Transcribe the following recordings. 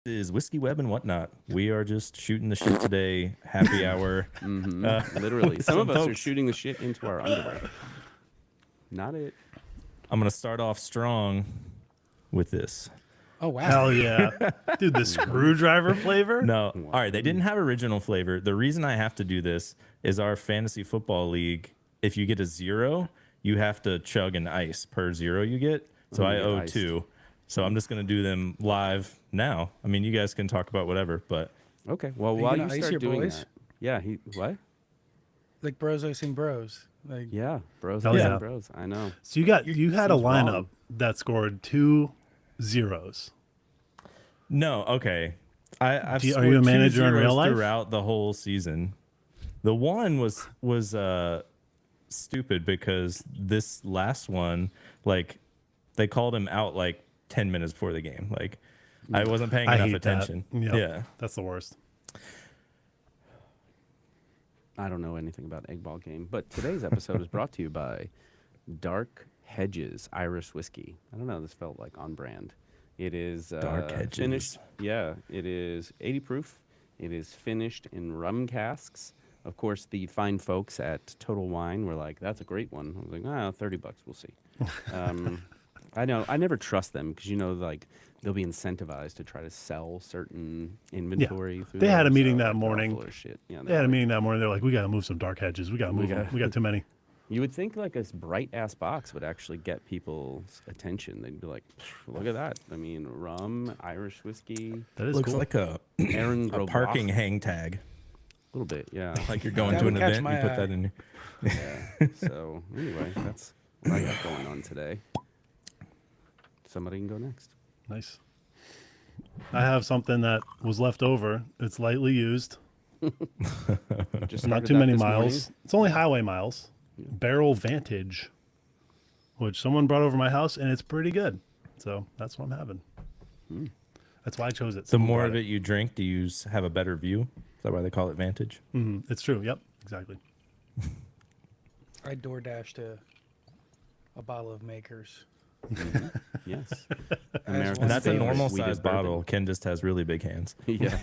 Is Whiskey Web and Whatnot. We are just shooting the shit today. Happy hour. Literally. Some of us are folks. shooting the shit into our underwear. Not it. I'm going to start off strong with this. Oh, wow. Hell yeah. Dude, the screwdriver flavor? No. All right. They didn't have original flavor. The reason I have to do this is our fantasy football league. If you get a 0, you have to chug an ice per 0 you get. So I owe iced. 2. So I'm just going to do them live now. I mean, you guys can talk about whatever, but Okay. Well, you while gonna you ice start your doing boys? that. Yeah, what? Like bros icing bros. Like, Yeah, bros. Hell Yeah, yeah. bros. I know. So you had a seems lineup wrong. that scored 2 zeros. no. Okay. I've Are you scored a 2 manager in real zeros life? throughout the whole season. The one was stupid because this last one, like, they called him out like 10 minutes before the game. Like, I wasn't paying I enough hate attention. that. Yep. Yeah. That's the worst. I don't know anything about Egg Ball Game, but today's episode is brought to you by Dark Hedges Irish Whiskey. I don't know, this felt like on brand. It is Dark Hedges. finished. Yeah, it is 80 proof. It is finished in rum casks. Of course, the fine folks at Total Wine were like, "That's a great one." I was like, $30, we'll see." I know. I never trust them because like they'll be incentivized to try to sell certain inventory. Through They had a there, meeting so that they're all morning. full of shit. Yeah, They had a meeting that morning. They're like, we got to move some dark hedges. We got to move them. We got too many. You would think like a bright ass box would actually get people's attention. They'd be like, "Look at that! I mean, rum, Irish whiskey, That is Looks cool. like a Aaron Grosbach." parking hang tag. A little bit, yeah. Like you're going That to an would catch event, my you put eye. that in. Yeah. So anyway, that's what I got going on today. Somebody can go next. Nice. I have something that was left over. It's lightly used. Just Not started too that many this miles. morning. It's only highway miles. Barrel Vantage, which someone brought over my house, and it's pretty good. So that's what I'm having. That's why I chose it. The Someone more brought of it you drink, do you have a better view? Is that why they call it Vantage? It's true. Yep, exactly. I DoorDashed a bottle of Makers. Yes. And that's a favorite normal sweetest size bourbon. bottle. Ken just has really big hands. Yeah.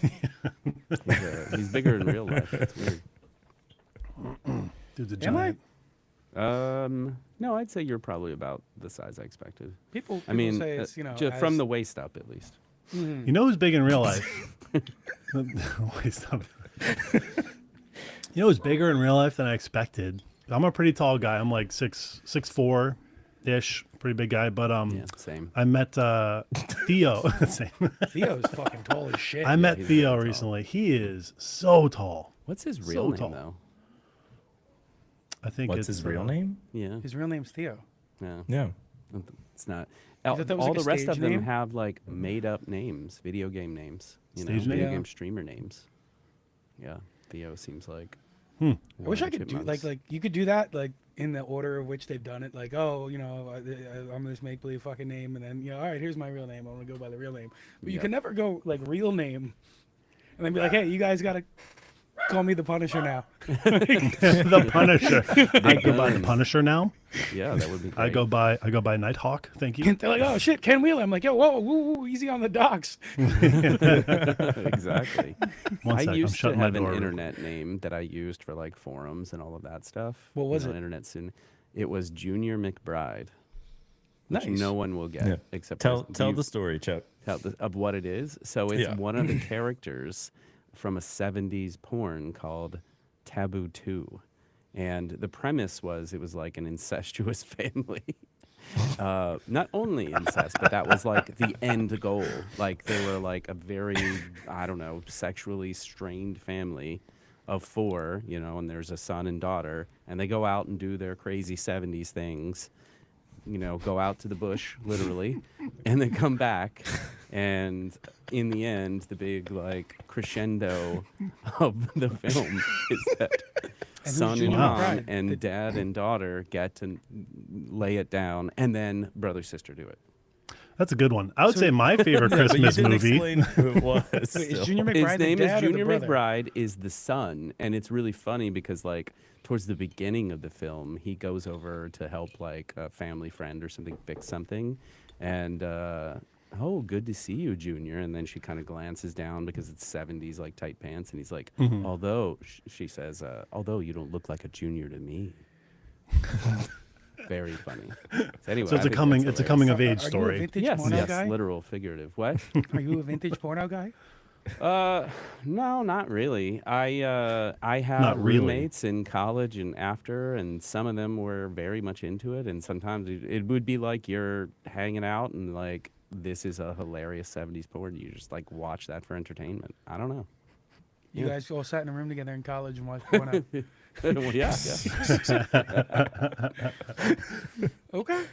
He's bigger in real life. It's weird. Dude's a Am I? giant. No, I'd say you're probably about the size I expected. People I mean, say it's, from the waist up at least. You know who's big in real life? Wait, stop. You know who's bigger in real life than I expected? I'm a pretty tall guy. I'm like 6'4" ish, pretty big guy. But Yeah, same. I met Theo. Same. Theo's fucking tall as shit. I met he's Theo very tall. recently. He is so tall. What's his So real name tall. though? I think What's it's his real name? Yeah. His real name's Theo. Yeah. Yeah. It's not. thought that was All like a the rest stage of them name? have like made up names, video game names, Stage video name? game streamer names. Yeah. Theo seems like. I wish one I of the could do chipmunks. like you could do that like in the order of which they've done it. Like, oh, I'm this make believe fucking name, and then all right, here's my real name. I'm gonna go by the real name. But you Yep. can never go like real name, and then be like, hey, you guys gotta call me the Punisher now. the Punisher. I go by the guns. Punisher now. Yeah, that would be. Great. I go by Nighthawk. Thank you. And they're like, oh shit, Ken Wheeler. I'm like, yo, whoa, woo, easy on the docks. Exactly. One I sec, I'm used to shutting my have an door. internet name that I used for like forums and all of that stuff. What was it? Internet soon. It was Junior McBride. Which Nice. no one will get Yeah. except Tell for tell you- the story, Chuck. of what it is. So it's Yeah. one of the characters from a 70s porn called Taboo 2. And the premise was it was like an incestuous family. Not only incest, but that was like the end goal. Like they were like a very, I don't know, sexually strained family of 4, and there's a son and daughter, and they go out and do their crazy 70s things. Go out to the bush, literally, and then come back. And in the end, the big like crescendo of the film is that who's son and Junior mom McBride? and dad and daughter get to lay it down, and then brother sister do it. That's a good one. I would say my favorite Christmas movie. Explain who it was. Wait, is still. Junior McBride His the name is dad or the Junior brother? McBride, is the son, and it's really funny because like towards the beginning of the film, he goes over to help like a family friend or something fix something, and "Oh, good to see you, Junior." And then she kind of glances down because it's 70s, like tight pants, and he's like, "Although," she says, "although you don't look like a junior to me." Very funny. So anyway, So it's I a think coming that's it's a hilarious. coming of Are age you a story. vintage Yes, porno yes, guy? literal, figurative. What? Are you a vintage porno guy? No, not really. I had Not really. roommates in college and after, and some of them were very much into it. And sometimes it would be like you're hanging out and like this is a hilarious 70s porn. You just like watch that for entertainment. I don't know. You Yeah. guys all sat in a room together in college and watched porno. Well, yeah, Okay.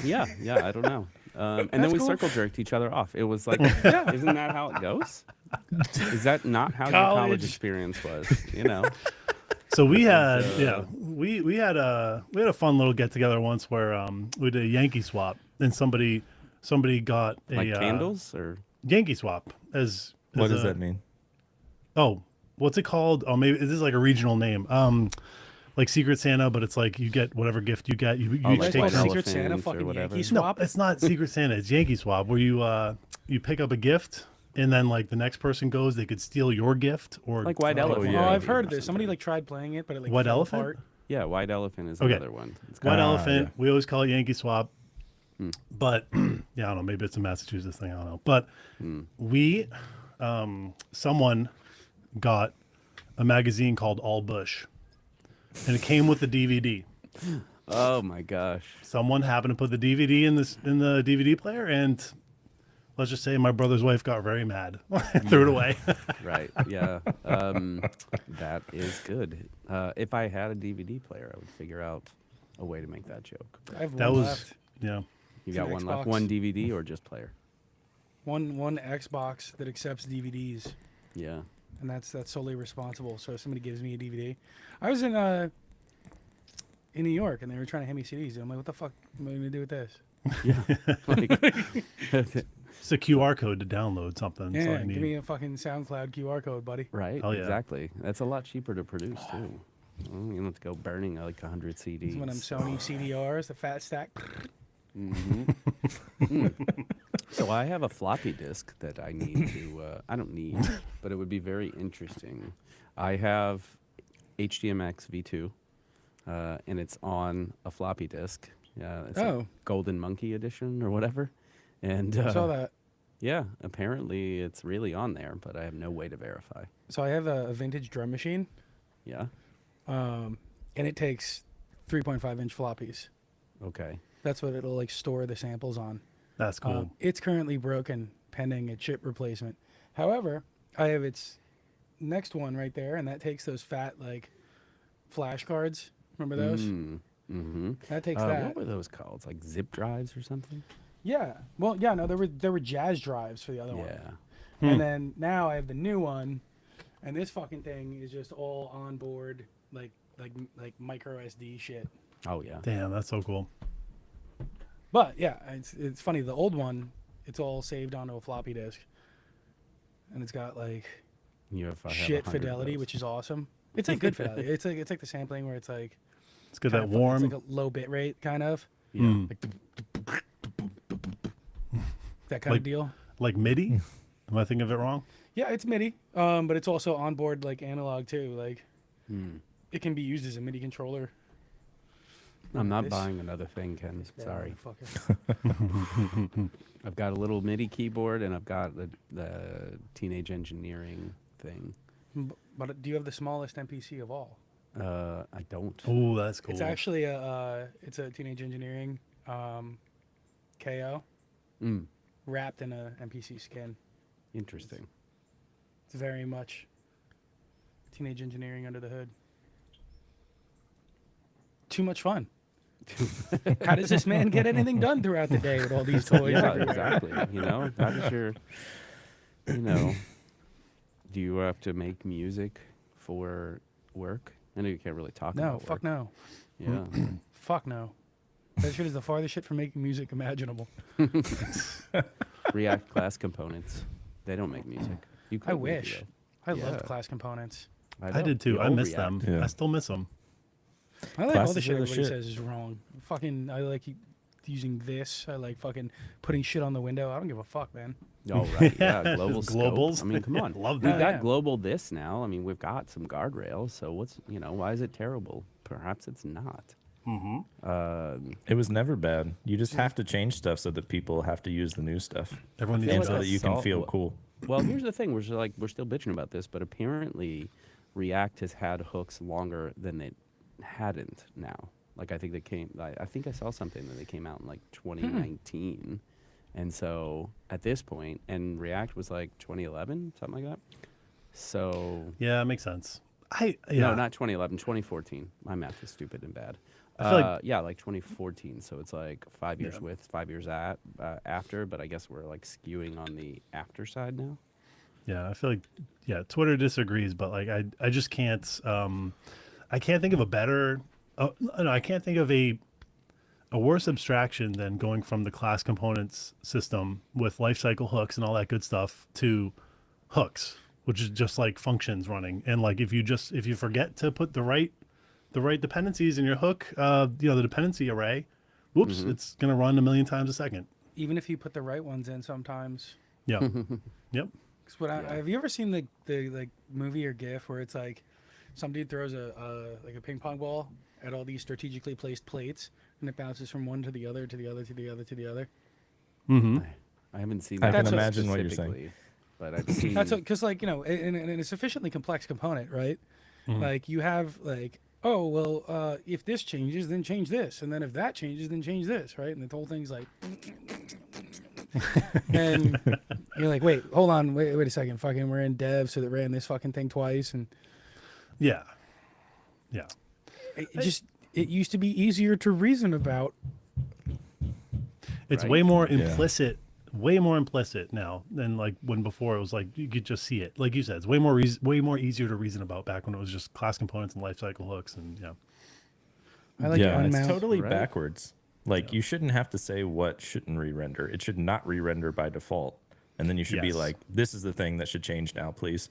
yeah, yeah. I don't know. And then That's we cool. circle jerked each other off. It was like, Yeah. isn't that how it goes? Is that not how your college College. experience was? You know. So we had we had a fun little get together once where we did a Yankee swap and somebody got a Like candles or Yankee swap as What does a- that mean? Oh, what's it called? Oh, maybe this is like a regional name. Like Secret Santa, but it's like you get whatever gift you get. You Oh, each like take White Secret Elephant Santa or fucking whatever. Yankee No, swap. it's not Secret Santa. It's Yankee Swap, where you pick up a gift and then like the next person goes, they could steal your gift or Like White Elephant. yeah. Oh, I've heard or this. Somebody something. like tried playing it, but it like White fell Elephant? apart. Yeah, White Elephant is Okay. another one. It's White got- Elephant. yeah. We always call it Yankee Swap, but yeah, I don't know. Maybe it's a Massachusetts thing. I don't know. But we, someone got a magazine called All Bush, and it came with the DVD. Oh my gosh. Someone happened to put the DVD in the DVD player, and let's just say my brother's wife got very mad, threw it away. Right. Yeah. That is good. If I had a DVD player, I would figure out a way to make that joke. I have That one was left. yeah. You It's got an one left? Xbox. One DVD or just player? One Xbox that accepts DVDs, Yeah. and that's solely responsible. So if somebody gives me a DVD, I was in New York, and they were trying to hand me CDs. And I'm like, what the fuck am I gonna do with this? Yeah. Like, It's a QR code to download something. That's all Yeah, I give need. me a fucking SoundCloud QR code, buddy. right. Hell yeah. Exactly. That's a lot cheaper to produce too. You don't have to go burning like 100 CDs. Some of them Sony CDRs, the fat stack. So I have a floppy disk that I need to. I don't need, but it would be very interesting. I have HDMX V2, and it's on a floppy disk. It's a Oh. Golden Monkey edition or whatever. And I saw that. yeah, apparently it's really on there, but I have no way to verify. So I have a vintage drum machine, Yeah. and it takes 3.5-inch floppies. Okay. That's what it'll like store the samples on. That's cool. It's currently broken, pending a chip replacement. However, I have its next one right there, and that takes those fat like flash cards. Remember those? Mm-hmm. That takes that. What were those called? Like zip drives or something? Yeah. Well, yeah. No, there were jazz drives for the other one. Yeah. And then now I have the new one, and this fucking thing is just all on board, like micro SD shit. Oh yeah. Damn, that's so cool. But yeah, it's funny. The old one, it's all saved onto a floppy disk, and it's got like You have, I have shit 100 of fidelity, those. which is awesome. It's like good fidelity. It's like the sampling where it's like It's good kinda that fu- warm. It's like a low bit rate kind of Yeah. like that kind of deal. like MIDI. Am I thinking of it wrong? Yeah, it's MIDI, but it's also onboard like analog too. Like it can be used as a MIDI controller. I'm not This- buying another thing, Ken. Sorry. Motherfucker. I've got a little MIDI keyboard and I've got the Teenage Engineering thing. But do you have the smallest MPC of all? I don't. Oh, that's cool. It's actually it's a Teenage Engineering KO Mm, wrapped in a MPC skin. interesting. It's very much Teenage Engineering under the hood. Too much fun. How does this man get anything done throughout the day with all these toys? Yeah, everywhere? exactly. You know, how does your, do you have to make music for work? I know you can't really talk No, about fuck work. no. Yeah. Fuck no. That shit is the farthest shit from making music imaginable. React class components. They don't make music. You could I maybe, wish. though. I loved Yeah. class components. I know, did too. the I old miss React. them. Yeah. I still miss them. I like all Classes the shit are the everybody shit. says is wrong. Fucking, I like using this. I like fucking putting shit on the window. I don't give a fuck, man. Oh, right. Yeah. Yeah, Global just scope. globals. I mean, come on. Love We've that. got Yeah. global this now. I mean, we've got some guardrails. So why is it terrible? Perhaps it's not. It was never bad. You just have to change stuff so that people have to use the new stuff, Everyone feel and needs so like that a you can sol- feel well- cool. Well, here's the thing. We're still bitching about this, but apparently React has had hooks longer than it hadn't now. Like I think I think I saw something that they came out in like 2019. And so at this point, and React was like 2011, something like that. So Yeah, it makes sense. no, not 2011, 2014. My math is stupid and bad. I feel like- yeah, like 2014. So it's like 5 years Yeah. with, 5 years after. But I guess we're like skewing on the after side now. Yeah, I feel like Twitter disagrees, but like I just can't I can't think of a better no, I can't think of a worse abstraction than going from the class components system with lifecycle hooks and all that good stuff to hooks, which is just like functions running. And like if you forget to put the right dependencies in your hook, the dependency array, whoops, it's gonna run a million times a second. Even if you put the right ones in, sometimes. Yeah. Yep. 'Cause have you ever seen the like movie or GIF where it's like some dude throws a ping pong ball at all these strategically placed plates and it bounces from one to the other to the other to the other to the other? Mm-hmm. I haven't seen I that. can imagine what you're saying. specifically, But I've seen. That's because like in a sufficiently complex component, right? Like you have like, oh well, if this changes, then change this, and then if that changes, then change this, right? And the whole thing's like, and you're like, wait, hold on, wait a second, fucking, we're in dev, so that ran this fucking thing twice, and Yeah. Yeah. it used to be easier to reason about. It's Right? way more Yeah. implicit, way more implicit now than like when before it was like you could just see it. Like you said, it's way more easier to reason about back when it was just class components and lifecycle hooks and yeah. I like yeah, it's unmount. totally right? backwards. Like you shouldn't have to say what shouldn't re-render. It should not re-render by default, and then you should be Yes. like, "This is the thing that should change now, please."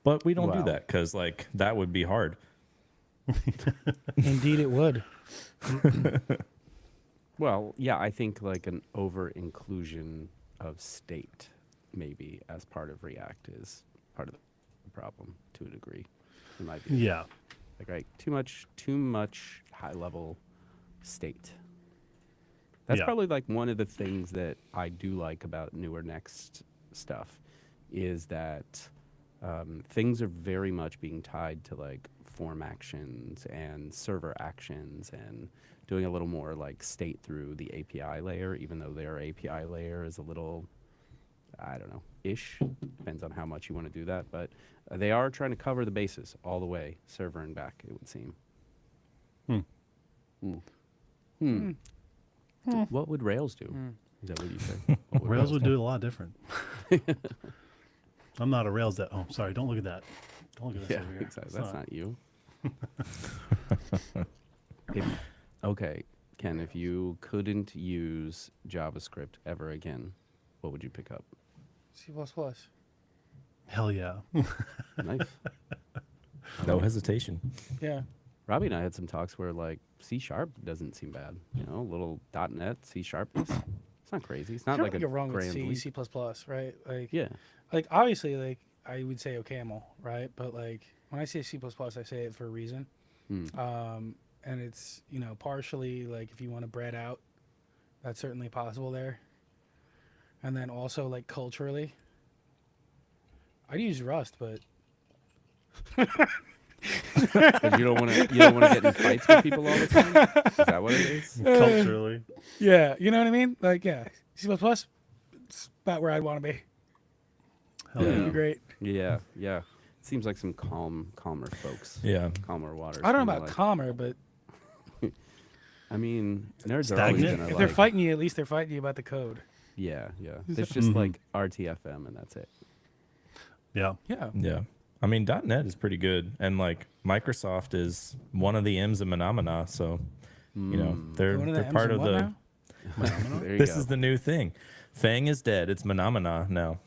But we don't do Wow. that because like that would be hard. Indeed, it would. Well, yeah, I think like an over inclusion of state maybe as part of React is part of the problem to a degree, in my view. Yeah. Like right, too much high level state. That's Yeah. probably like one of the things that I do like about newer Next stuff is that things are very much being tied to like form actions and server actions and doing a little more like state through the API layer, even though their API layer is a little, I don't know, ish. Depends on how much you want to do that. But they are trying to cover the bases all the way, server and back, it would seem. What would Rails do? Is that what you said? What Rails would do it a lot different. I'm not a Rails that. Oh, sorry. Don't look at that. Don't look at this Yeah, over here. exactly. It's That's not you. Okay, Ken, if you couldn't use JavaScript ever again, what would you pick up? C++. Hell yeah. Nice. No hesitation. Yeah. Robbie and I had some talks where like C# doesn't seem bad. You know, little .NET, C#. It's not crazy. It's not You like don't a get wrong with grand C, leap. C++, right? Like, Yeah. like obviously, like I would say OCaml, right? But like when I say C++, I say it for a reason. And it's, you know, partially like if you want to bread out, that's certainly possible there. And then also like culturally, I'd use Rust, but Because you don't want to get in fights with people all the time. Is that what it is? Culturally. yeah, you know what I mean? Like, yeah, C++, it's about where I'd want to be. Hell That'd yeah. be great. Yeah, yeah. Seems like some calmer folks. Yeah. Calmer waters. I don't know kinda about like- calmer, but I mean, nerds are always Stagnant? gonna if like. they're fighting you, at least they're fighting you about the code. Yeah, yeah. It's just like RTFM and that's it. Yeah. Yeah. Yeah. I mean, .NET is pretty good, and like Microsoft is one of the M's of Phenomena, so you know they're One of the they're M's part in of what the. now? There you This go. is the new thing. Fang is dead. It's Phenomena now.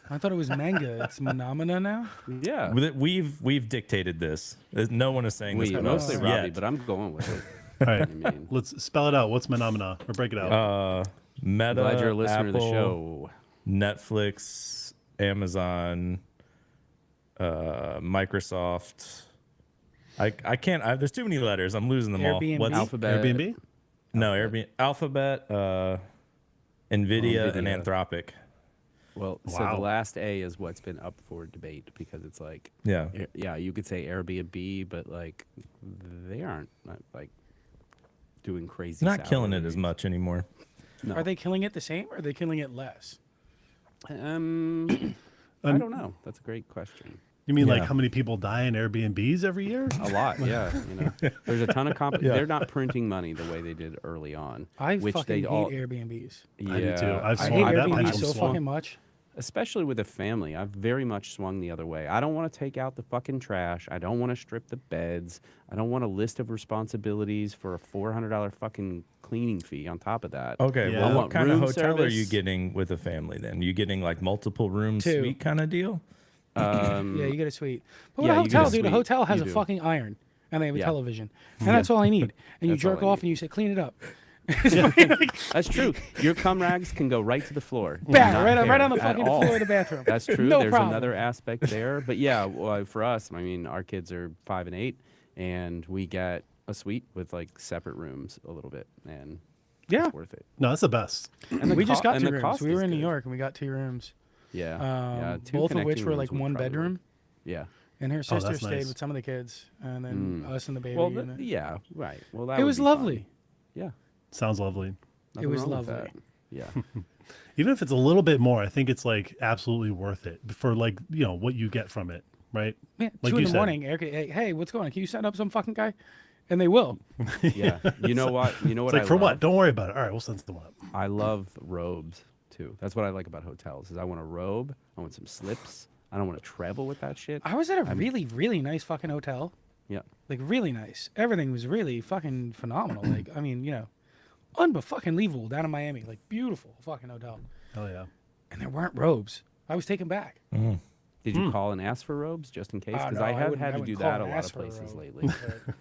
I thought it was manga. It's Phenomena now? Yeah. We've dictated this. No one is saying this. We but mostly us Robbie, yet. but I'm going with it. All right, I mean, let's spell it out. What's Menomina? Or break it out. Meta, glad you're a listener Apple, to the show. Netflix, Amazon, Microsoft. I can't. There's too many letters. I'm losing them Airbnb? all. What's Alphabet. Airbnb? No, Airbnb, Alphabet, Nvidia, and Nvidia. Anthropic. Well, so Wow. the last A is what's been up for debate because it's like, Yeah. yeah, you could say Airbnb, but like they aren't like doing crazy. Not killing it as salaries. much anymore. No. Are they killing it the same or are they killing it less? I don't know. That's a great question. You mean like Yeah. how many people die in Airbnbs every year? A lot, yeah. There's a ton of They're not printing money the way they did early on. I which fucking they hate all, Airbnbs. Yeah, I do too. I've I swung hate that Airbnb pendulum so swung. fucking much. especially with a family. I've very much swung the other way. I don't want to take out the fucking trash. I don't want to strip the beds. I don't want a list of responsibilities for a $400 fucking cleaning fee on top of that. Okay, Yeah. I well, want what kind of room hotel are you service. getting with a family then? You getting like multiple room 2. suite kind of deal? Yeah, you get a suite. But with yeah, a you get a hotel, dude, a suite. hotel has You a do. fucking iron and they have a Yeah. television. And that's all I need. And you That's all jerk I off need. and you say, clean it up. That's true. Your cum rags can go right to the floor. Bang, Not right care on the at fucking all. floor of the bathroom. That's true. No There's problem. another aspect there. But yeah, well, for us, I mean, our kids are 5 and 8, and we get a suite with like separate rooms a little bit, and Yeah. it's worth it. No, that's the best. And the We just co- got and 2 the rooms. cost We were is in New good. York and we got 2 rooms. Yeah, Both two of which connecting were like rooms would one probably bedroom. work. Yeah. And her sister that's stayed nice. with some of the kids, and then us and the baby. Well, and then- yeah, right. Well, that it would was be lovely. fun. Yeah. Sounds lovely. Nothing was wrong with lovely. that. Yeah. Even if it's a little bit more, I think it's like absolutely worth it for like, you know, what you get from it, right? Yeah, Like 2 in you the said. morning. Eric, hey, what's going on? Can you send up some fucking guy? And they will. Yeah. You know what? You know It's what? like I for love? what? Don't worry about it. All right, we'll send someone up. I love robes too. That's what I like about hotels. Is I want a robe. I want some slips. I don't want to travel with that shit. I was at a really, really nice fucking hotel. Yeah. Like, really nice. Everything was really fucking phenomenal. Like, I mean, you know, unbelievable down in Miami. Like, beautiful fucking hotel. Oh yeah. And there weren't robes. I was taken back. Did you call and ask for robes just in case? Ah, Because no, I have wouldn't- had to wouldn't do call that a and lot of ask for a places robe, lately.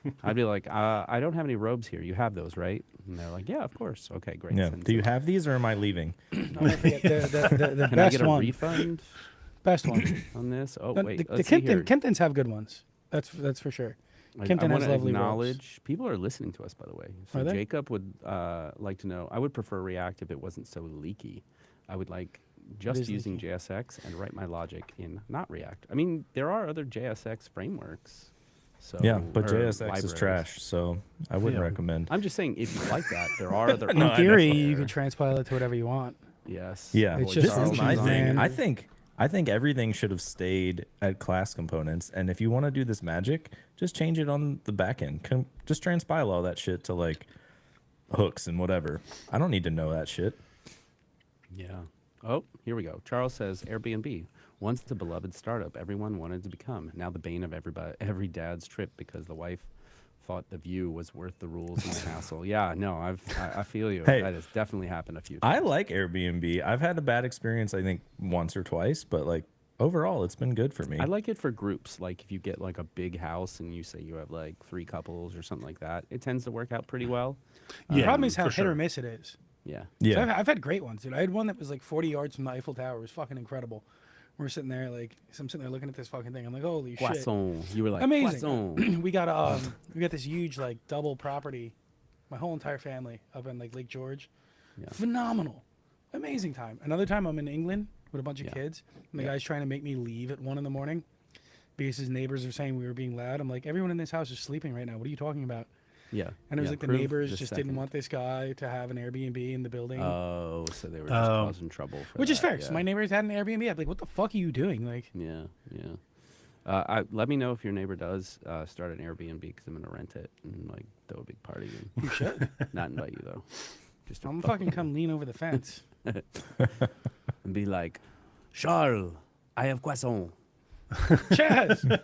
but- I'd be like, I don't have any robes here. You have those, right? And they're like, yeah, of course. Okay, great. Yeah. Send Do you some. have these or am I leaving? I'll never forget the Can I best get a one. refund Best one. on this? Oh, The, wait. the let's see here. Kimptons have good ones. That's for sure. I Kimpton want has to lovely robes. acknowledge people are listening to us, by the way. So Are they? Jacob would like to know. I would prefer React if it wasn't so leaky. I would like just is using leaky. JSX and write my logic in not React. I mean, there are other JSX frameworks. So Yeah, but or JSX is libraries. trash, so I wouldn't Yeah. recommend. I'm just saying, if you like that, there are other. No, I In know. theory, you can transpile it to whatever you want. Yes. Yeah, It's Boy, just this is my options, thing. man. I think everything should have stayed at class components, and if you want to do this magic, just change it on the back end. Just transpile all that shit to like hooks and whatever. I don't need to know that shit. Yeah. Oh, here we go. Charles says Airbnb. Once a beloved startup everyone wanted to become. Now the bane of every dad's trip because the wife thought the view was worth the rules and the hassle. Yeah, no, I feel you. Hey, that has definitely happened a few I times. like Airbnb. I've had a bad experience, I think, once or twice, but like overall, it's been good for me. I like it for groups. Like if you get like a big house and you say you have like 3 couples or something like that, it tends to work out pretty well. The Yeah, problem is how for hit sure. or miss it is. Yeah. So yeah. I've had great ones, dude. I had one that was like 40 yards from the Eiffel Tower. It was fucking incredible. We're sitting there, like, so I'm sitting there looking at this fucking thing. I'm like, holy shit. Poisson. You were like Amazing. Poisson. we got this huge like double property, my whole entire family up in like Lake George. Yeah. Phenomenal, amazing time. Another time I'm in England with a bunch of Yeah. kids, and the Yeah. guy's trying to make me leave at 1 a.m. because his neighbors are saying we were being loud. I'm like, everyone in this house is sleeping right now. What are you talking about? Yeah. And it was yeah, like the prove neighbors the just second. didn't want this guy to have an Airbnb in the building. Oh, so they were just Oh. causing trouble for Which is that, fair. Yeah. So my neighbors had an Airbnb. I'm like, what the fuck are you doing? Like, Yeah, yeah. Let me know if your neighbor does start an Airbnb because I'm gonna rent it and like throw a big party. you should. Not invite you though. Just to I'm fucking come lean over the fence. and be like, Charles, I have croissant. Chaz.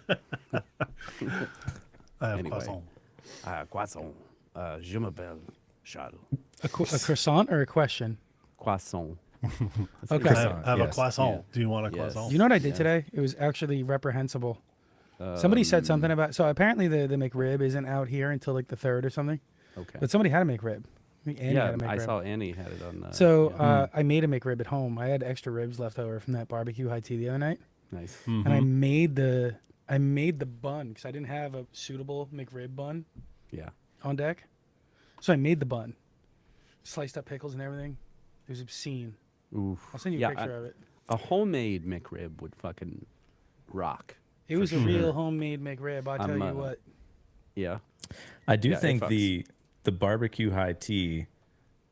I have Anyway. croissant. Croissant. Je m'appelle Charles. A croissant or a question? Croissant. Okay. I have a Yes. croissant. Yeah. Do you want a Yes. croissant? You know what I did Yeah. today? It was actually reprehensible. Somebody said something about. So apparently the McRib isn't out here until like the 3rd or something. Okay. But somebody had a McRib. I think Annie had a McRib. I saw Annie had it on the. So yeah. I made a McRib at home. I had extra ribs left over from that barbecue high tea the other night, Nice. Mm-hmm. and I made the bun because I didn't have a suitable McRib bun Yeah. on deck. So I made the bun, sliced up pickles and everything. It was obscene. Oof. I'll send you a Yeah, picture of it. A homemade McRib would fucking rock. It was a sure. real homemade McRib. I tell I'm, you what. Yeah. I do Yeah, it think fucks. the barbecue high tea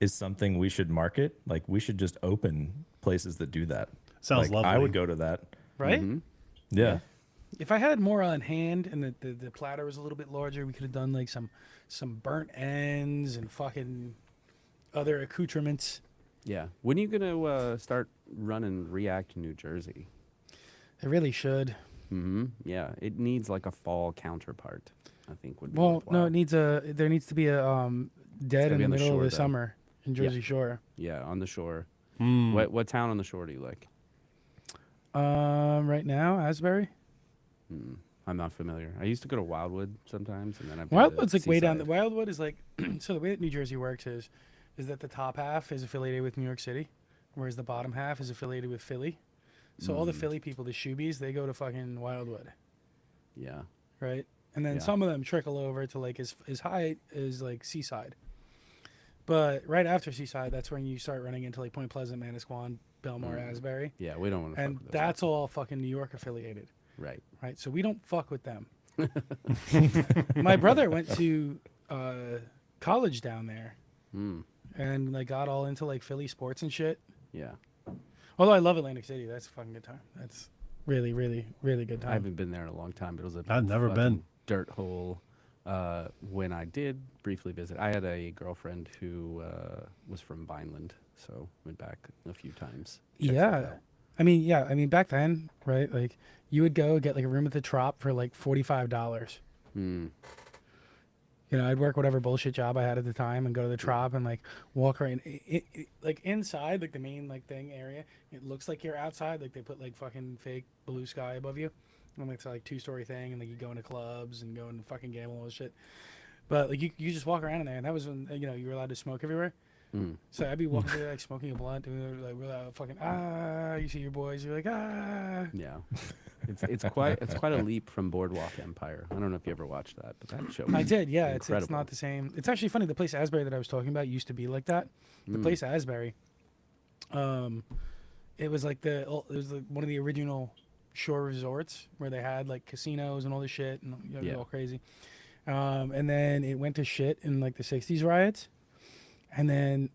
is something we should market. Like we should just open places that do that. Sounds like, I lovely. would go to that. Right? Mhm. Yeah. If I had more on hand and the platter was a little bit larger, we could have done like some burnt ends and fucking other accoutrements. Yeah. When are you gonna start running React New Jersey? I really should. Yeah. It needs like a fall counterpart. I think would be Well, no, worthwhile. there needs to be a dead gotta in be the on the middle of shore, the though. summer in Yeah. Jersey Shore. Yeah, on the shore. Mm. What town on the shore do you like? Right now, Asbury. I'm not familiar. I used to go to Wildwood sometimes, and then I've been Wildwood's to like way down. Seaside. Wildwood is like so. The way that New Jersey works is that the top half is affiliated with New York City, whereas the bottom half is affiliated with Philly. So all the Philly people, the Shoobies, they go to fucking Wildwood, Yeah. right? And then Yeah. some of them trickle over to like as high as like Seaside. But right after Seaside, that's when you start running into like Point Pleasant, Manasquan, Belmar, Asbury, Yeah, we don't want to. and that's all fucking New York affiliated. right. Right, so we don't fuck with them. My brother went to college down there Mm. and like got all into like Philly sports and shit. Yeah. Although I love Atlantic City, that's a fucking good time. That's really, really, really good I time. haven't been there in a long time, but it was a I've never fucking been. dirt hole. When I did briefly visit, I had a girlfriend who was from Vineland, so went back a few times. Checked stuff Yeah. out. I mean, back then, right? Like, you would go get like a room at the Trop for like $45. Mm. You know, I'd work whatever bullshit job I had at the time and go to the Trop and like walk around. Like inside, like the main like thing area, it looks like you're outside. Like they put like fucking fake blue sky above you, and it's like 2-story thing, and like you go into clubs and go and fucking gamble and all this shit. But like you just walk around in there, and that was when you were allowed to smoke everywhere. Mm. So I'd be walking through there, like smoking a blunt, doing like real loud fucking you see your boys, you're like Yeah, it's quite a leap from Boardwalk Empire. I don't know if you ever watched that, but that show. I was did, yeah. It's incredible. not the same. It's actually funny. The place Asbury that I was talking about used to be like that. The place Asbury, it was like one of the original shore resorts where they had like casinos and all this shit and it was Yeah. all crazy. And then it went to shit in like the '60s riots, and then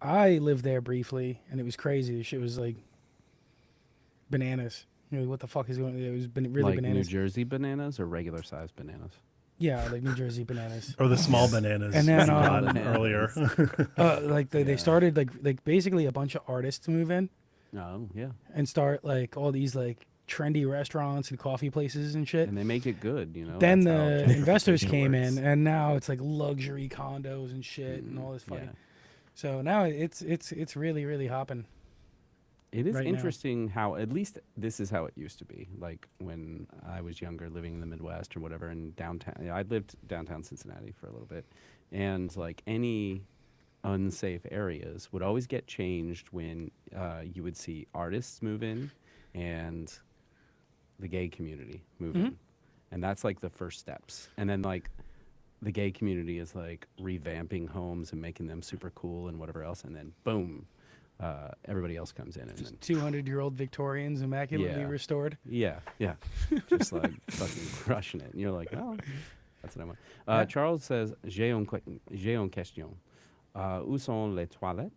I lived there briefly, and it was crazy. The shit was like bananas. You know, what the fuck is going? It was really like bananas. New Jersey bananas or regular sized bananas. Yeah, like New Jersey bananas. Or the small bananas. And then, you got bananas. earlier. Like they started like basically a bunch of artists to move in Oh yeah, and start like all these like trendy restaurants and coffee places and shit. and they make it good. You know. Then that's how the gentrification investors came works. in, and now it's like luxury condos and shit and all this fucking. Yeah. So now it's really really hopping. It is right now. interesting how, at least this is how it used to be. Like when I was younger, living in the Midwest or whatever, in downtown. I lived downtown Cincinnati for a little bit, and like any unsafe areas would always get changed when you would see artists move in and the gay community move in, and that's like the first steps. And then like the gay community is like revamping homes and making them super cool and whatever else, and then boom. Everybody else comes in and then 200-year-old Victorians immaculately Yeah. restored. yeah, just like fucking crushing it. And you're like, oh, that's what I want. Yeah. Charles says, j'ai une question. Où sont les toilettes?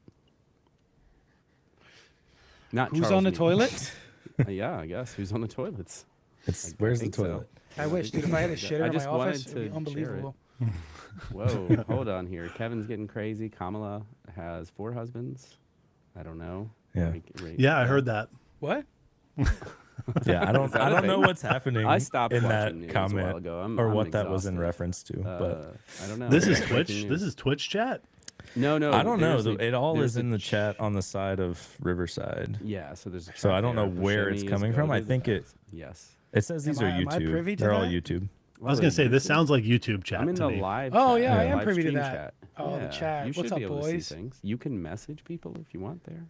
Not Who's Charles on the me. toilet? Yeah, I guess. Who's on the toilets? It's I where's the think so. toilet? I wish, dude. If I had a shitter I in just my wanted office, it'd be to share it. unbelievable. Whoa, hold on here. Kevin's getting crazy. Kamala has 4 husbands. I don't know. Yeah. Yeah, I heard that. What? Yeah, I don't that a know thing? what's happening I stopped in watching that news a while comment ago. or I'm what that was in exhausted. reference to. But I don't know. This is Breaking Twitch. news. This is Twitch chat. No. I don't know. there's It all there's is in the chat on the side of Riverside. Yeah, so there's. A So track I don't there. know where it's Hashemi is coming from. I goated. think it Yes. says these Am are I privy YouTube. to They're all that? YouTube. I was gonna say this sounds like YouTube chat I'm in to the me. live. Oh, chat, yeah, I am live privy to stream that. Chat. Oh, the Yeah, chat. You What's should up, be able to boys? see things. You can message people if you want there.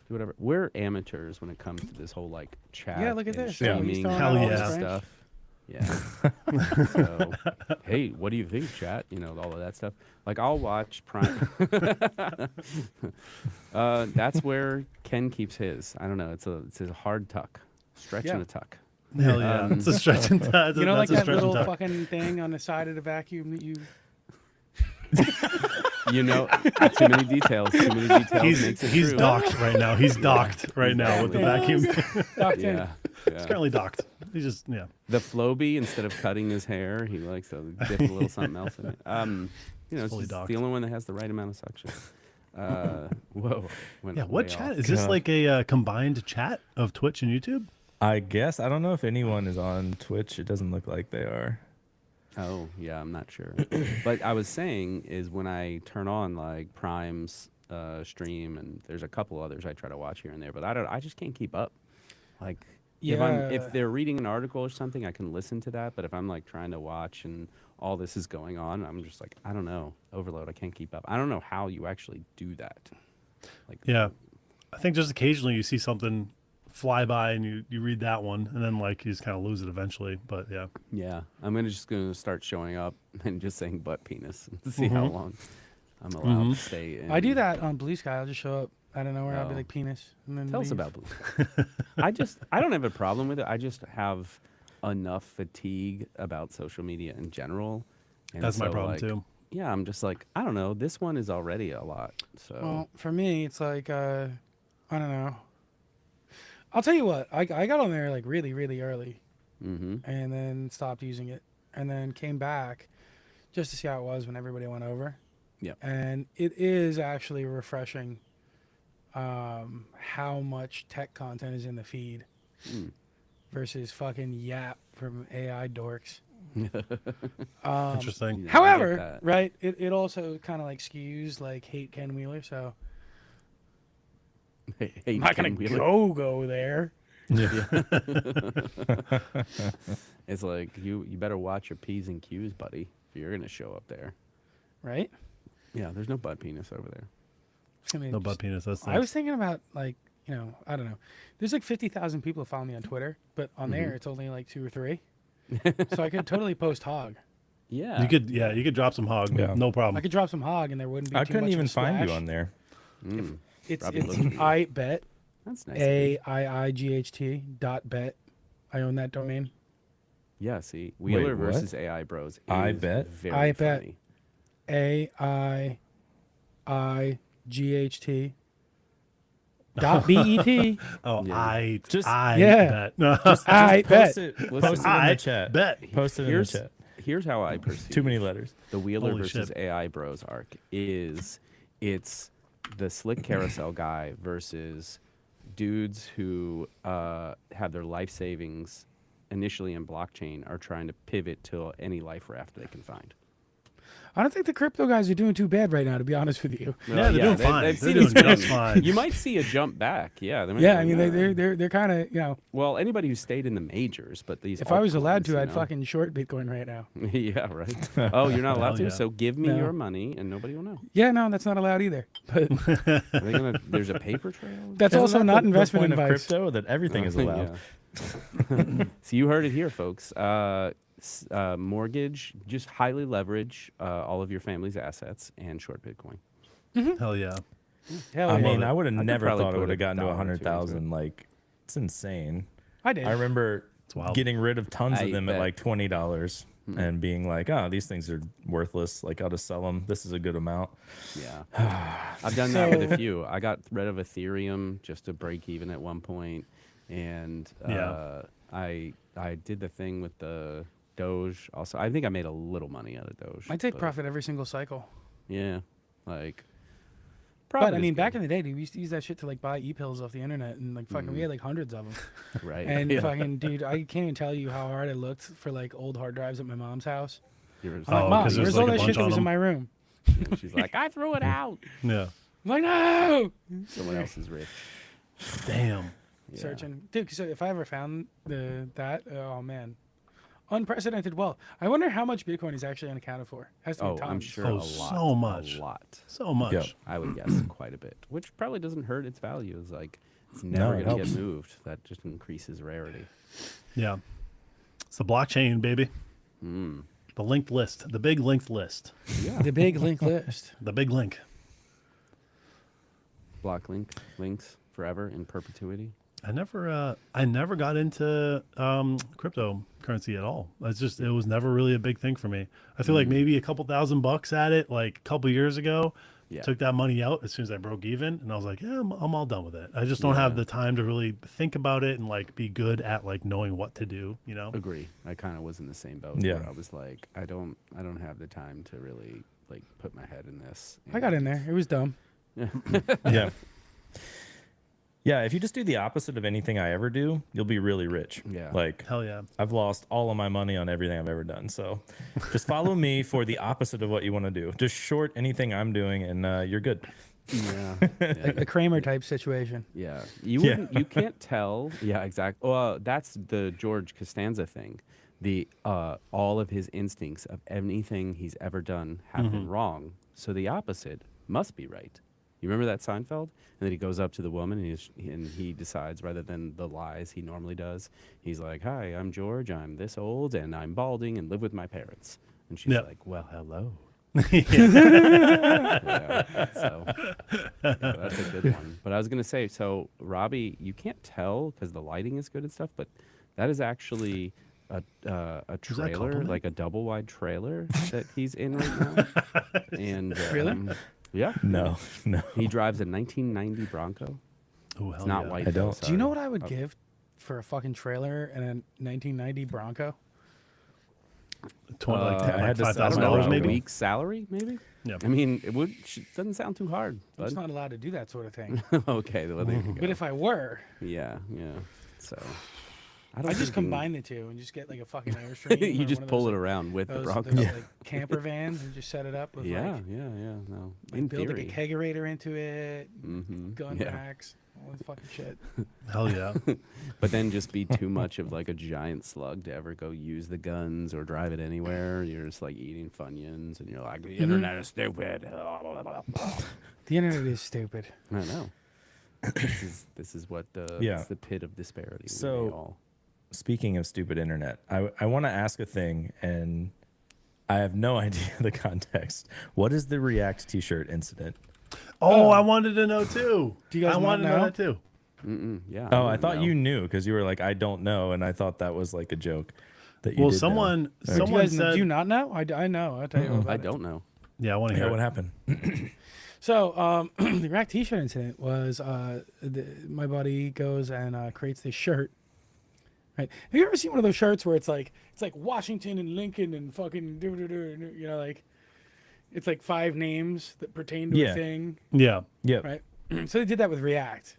Do whatever. We're amateurs when it comes to this whole like chat. Yeah, look at and this. Yeah, he's streaming throwing Hell out all yeah. this French. stuff. Yeah. So, hey, what do you think, chat? You know, all of that stuff. Like, I'll watch Prime. That's where Ken keeps his. I don't know. It's a hard tuck, stretch and Yeah. a tuck. Hell yeah, it's a stretch and tuck. You know, like that's a that stretch and little tuck. fucking thing on the side of the vacuum that you. You know, too many details. Too many details makes it He's true. docked right now. He's docked right He's now with the definitely vacuum. Docked in. Yeah. He's Yeah. currently docked. He's just The Floby, instead of cutting his hair, he likes to dip a little something else in it. You know, it's fully just docked. the only one that has the right amount of suction. Whoa. Went Yeah, what way chat off. is this? God. Like a combined chat of Twitch and YouTube? I guess I don't know if anyone is on Twitch. It doesn't look like they are. Oh, yeah, I'm not sure. But I was saying is when I turn on like Prime's stream, and there's a couple others I try to watch here and there, but I just can't keep up. Like if Yeah. they're reading an article or something, I can listen to that, but if I'm like trying to watch and all this is going on, I'm just like, I don't know, overload. I can't keep up. I don't know how you actually do that. Like Yeah, I think just occasionally you see something fly by and you read that one, and then like you just kind of lose it eventually. But yeah, Yeah, I'm gonna start showing up and just saying butt penis and see how long I'm allowed to stay in. I do that on Blue Sky. I'll just show up out of nowhere. I'll be Oh. like penis. And then Tell us leave. about Blue Sky. I don't have a problem with it. I just have enough fatigue about social media in general. And that's my so, problem like, too. Yeah, I'm just like, I don't know. This one is already a lot. So Well, for me, it's like I don't know. I'll tell you what. I got on there like really, really early, mm-hmm. and then stopped using it, and then came back just to see how it was when everybody went over. Yep. And it is actually refreshing how much tech content is in the feed versus fucking yap from AI dorks. Interesting. Yeah, I get However, that. right, it also kind of like skews like hate Ken Wheeler, so Hey, I'm not gonna Ken Wheeler. go there. It's like you better watch your P's and Q's, buddy, if you're gonna show up there. Right? Yeah, there's no butt penis over there. I mean, No butt penis. That's I was thinking about like, I don't know. There's like 50,000 people who follow me on Twitter, but on there it's only like 2 or 3. So I could totally post hog. Yeah, you could drop some hog. Yeah. No I problem. could drop some hog and there wouldn't be I too couldn't much even of a find you splash. on there. It's Probably looking for you. I bet That's nice. of you. AIIGHT.bet. I own that domain. Yeah, see, Wheeler what? versus AI Bros. I is bet? Very I bet. funny. AIIGHT. .bet. Oh, Yeah. I Yeah. bet. No. I bet. Post it in I the chat. bet. Post it in the Here's chat. here's how I perceive Too many letters. the Wheeler Holy versus shit. AI Bros arc is it's the slick carousel guy versus dudes who have their life savings initially in blockchain are trying to pivot to any life raft they can find. I don't think the crypto guys are doing too bad right now, to be honest with you. Yeah, they're doing fine. they've They're seen a doing just spin. fine. You might see a jump back. Yeah. They might Yeah, be I mean, like, they're kind of, well, anybody who stayed in the majors, but these. if I was allowed altcoins, to, you I'd know? fucking short Bitcoin right now. Yeah, right. Oh, you're not allowed Hell to. yeah. So give me No. your money, and nobody will know. Yeah, no, that's not allowed either. But Are they gonna? There's a paper trail. that's Isn't also that not the investment point of advice. crypto, that everything is allowed. Yeah. So you heard it here, folks. Mortgage, just highly leverage all of your family's assets and short Bitcoin. Hell yeah. Hell I yeah. mean, I would have I could never probably thought it put would a have gotten to dollar or two into 100,000. Like, it's insane. I did. I remember wild. getting rid of tons I of them at bet. like $20 and being like, oh, these things are worthless. Like, I'll just sell them. This is a good amount. Yeah, I've done that with a So- few. I got rid of Ethereum just to break even at one point, and Yeah. I did the thing with the Doge. Also, I think I made a little money out of Doge. I take but profit every single cycle. Yeah, like. But I mean, back in the day, dude, we used to use that shit to like buy e-pills off the internet, and like fucking, we had like hundreds of them. right, And yeah. fucking, dude, I can't even tell you how hard I looked for like old hard drives at my mom's house. You're just I'm like, Oh, Mom, 'cause there's where's like all a that bunch shit that on was in them. my room? She's like, I threw it out. Yeah. I'm like, no! Someone else is rich. Damn. Yeah. Searching. Dude, so if I ever found that, oh man. unprecedented wealth. I wonder how much Bitcoin is actually unaccounted for. Has to be Oh, I'm tons. sure Oh, a lot. so much. A lot. So much. Yeah. I would guess quite a bit, which probably doesn't hurt its value. It's like it's never it going to get helps. moved. That just increases rarity. Yeah. It's the blockchain, baby. Mm. The linked list. The big linked list. Yeah. The big link list. The big link. Block links forever in perpetuity. I never got into cryptocurrency at all. It was never really a big thing for me. I feel like maybe a couple $1,000 at it, like a couple years ago. Yeah. Took that money out as soon as I broke even, and I was like, yeah, I'm all done with it. I just don't have the time to really think about it and like be good at like knowing what to do. You know? Agree. I kind of was in the same boat. Yeah. Where I was like, I don't have the time to really like put my head in this. I got in there. It was dumb. Yeah. Yeah, if you just do the opposite of anything I ever do, you'll be really rich. Yeah. Like, Hell yeah. I've lost all of my money on everything I've ever done. So just follow me for the opposite of what you want to do. Just short anything I'm doing, and you're good. Yeah. Like the Kramer type situation. Yeah, you wouldn't. You can't tell. Yeah, exactly. Well, that's the George Costanza thing. The all of his instincts of anything he's ever done have been wrong. So the opposite must be right. You remember that Seinfeld? And then he goes up to the woman and he decides, rather than the lies he normally does, he's like, "Hi, I'm George. I'm this old and I'm balding and live with my parents." And she's like, "Well, hello." Yeah, so that's a good one. But I was gonna say, so Robbie, you can't tell because the lighting is good and stuff, but that is actually a trailer, compliment? like a double wide trailer that he's in right now. And Really? yeah, No. he drives a 1990 Bronco. Oh, It's hell not yeah. white. I though, don't. Do you know what sorry. I would give for a fucking trailer and a 1990 Bronco? Like I had to- I don't I don't know, $5,000 a maybe. week's salary, maybe. Yeah. I mean, it doesn't sound too hard. I'm But just not allowed to do that sort of thing. okay, well, there you go. But if I were, yeah. So I think just you can- combine the two and just get like a fucking Airstream. or you one just of pull those, it around with the those, Bronco. those, like camper vans and just set it up with Yeah, like, no. like In build theory. like a kegerator into it, Mhm, gun yeah. racks, all this fucking shit. Hell yeah. But then just be too much of like a giant slug to ever go use the guns or drive it anywhere. You're just like eating Funyuns and you're like, the internet is stupid. The internet is stupid. I know. This is what Yeah. it's the pit of disparity. We So- may all- Speaking of stupid internet, I want to ask a thing, and I have no idea the context. What is the React t-shirt incident? Oh, I wanted to know too. Do you guys I not wanted to know know? that too. yeah. Oh, I wouldn't thought know. you knew because you were like, I don't know, and I thought that was like a joke. That you Well, did know. someone Do you someone guys said, do you not know? I know. I'll tell you. About I it. don't know. yeah, I want to Yeah, hear what it. happened? So the React T-shirt incident was my buddy goes and creates this shirt. Right? Have you ever seen one of those shirts where it's like Washington and Lincoln and fucking you know, like it's like 5 names that pertain to Yeah. a thing, Yeah. Yeah. right? So they did that with React,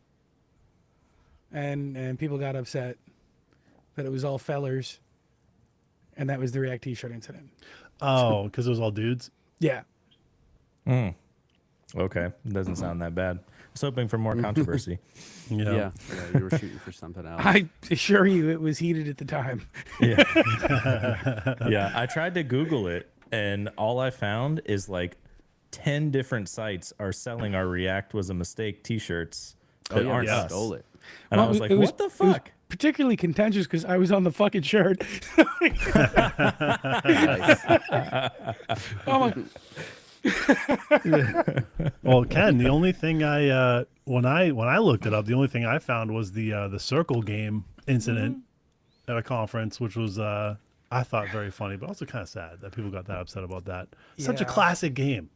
and people got upset that it was all fellers, and that was the React T-shirt incident. Oh, because it was all dudes. Yeah. Okay, doesn't sound that bad. I was hoping for more controversy. Yeah. You were shooting for something else. I assure you, it was heated at the time. Yeah. Yeah, I tried to Google it, and all I found is like 10 different sites are selling our React was a mistake t-shirts that yeah, aren't you us. stole it. And I Well, was like, it was- what the it was fuck? particularly contentious because I was on the fucking shirt. Nice. Oh my! Well, Ken, the only thing when I looked it up, the only thing I found was the circle game incident at a conference, which was I thought very funny, but also kind of sad that people got that upset about that. Such a Yeah. classic game.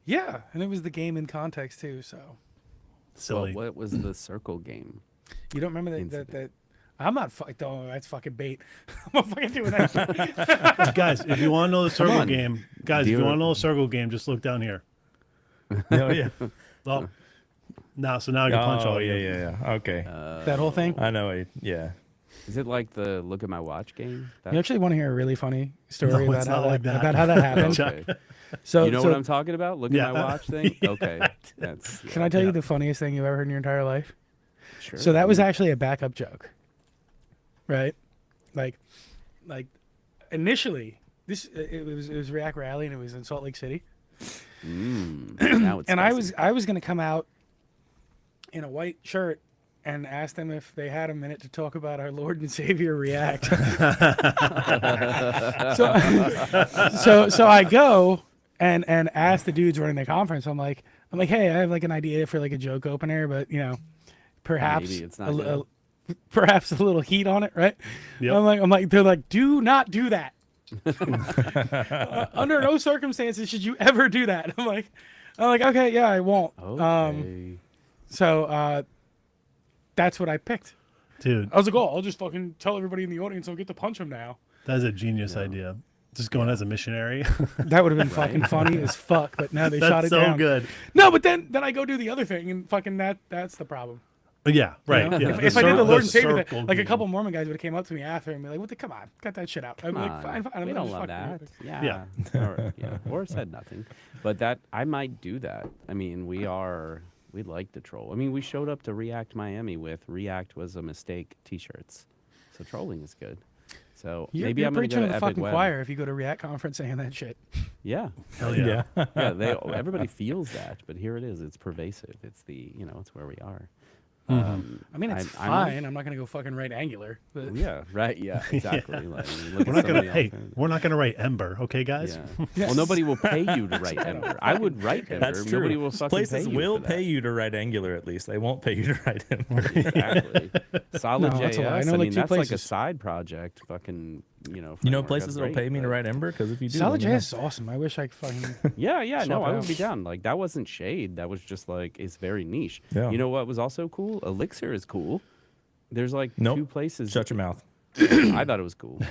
Yeah, and it was the game in context too. So Silly. Well, what was the circle game? you don't remember that? Incident. That I'm not. Oh, that's fucking bait. I'm not fucking doing that. Shit. Guys, if you want to know the circle on. game, if you want to know the circle game, just look down here. Oh, yeah. Oh, now I can punch all Oh, you. yeah. Okay. That whole thing. I know. Yeah. Is it like the look at my watch game? You actually want to hear a really funny story No, it's about not like that. about how that happened? Okay. So You know so what I'm talking about? Look Yeah. at my watch thing? Okay. That's, can I tell Yeah. you the funniest thing you've ever heard in your entire life? Sure. So that was actually a backup joke, right? Like like initially it was React Rally and it was in Salt Lake City. Now it's And spicy. I was gonna come out in a white shirt and ask them if they had a minute to talk about our Lord and Savior React. so I go and ask the dudes running the conference. I'm like, hey, I have like an idea for like a joke opener, but perhaps Maybe it's not good. perhaps a little heat on it, right? Yep. I'm like, they're like, do not do that. Under no circumstances should you ever do that. I'm like, okay, yeah, I won't. Okay. So that's what I picked. Dude, I was like, I'll just fucking tell everybody in the audience I'll get to punch him now. that's a genius idea. Just going as a missionary. That would have been fucking funny as fuck, but now they shot That's it so down. good. No, but then I go do the other thing and fucking that's the problem. Yeah, right. You know? Yeah. If I did the Lord and Savior circle thing, like a game. couple Mormon guys would have came up to me after and be like, come on, cut that shit out. I'd be Come like, on. fine. I'm We just don't love fucking that. with it. Yeah. Or said nothing. But that I might do that. I mean, we like to troll. I mean, we showed up to React Miami with React was a mistake t-shirts. So trolling is good. So maybe You're I'm going to preaching go to to the Epic fucking Web. choir if you go to React conference saying that shit. Yeah. Hell yeah. Yeah, everybody feels that, but here it is. It's pervasive. It's it's where we are. I mean, it's I'm fine. I'm not gonna go fucking write Angular. But Yeah, right. Yeah, exactly. Like, I mean, look We're at not gonna. somebody Hey, else. we're not gonna write Ember, okay, guys? Yeah. Well, nobody will pay you to write Ember. I would write Ember. That's true. Nobody will fucking Places pay you will for pay that. you to write Angular at least. They won't pay you to write Ember. Exactly. Solid No, that's a lie. I JS. know, I like, mean, two that's like a places. side project. Fucking, You know, framework. places That's that'll great, pay me to but- write Ember because if you do, Solid let me know. JS is awesome. I wish I could fucking. Yeah, no, Swap I it would out. be down. Like that wasn't shade. That was just like it's very niche. Yeah. You know what was also cool? Elixir is cool. There's like Nope. two places. Shut your mouth. I thought it was cool.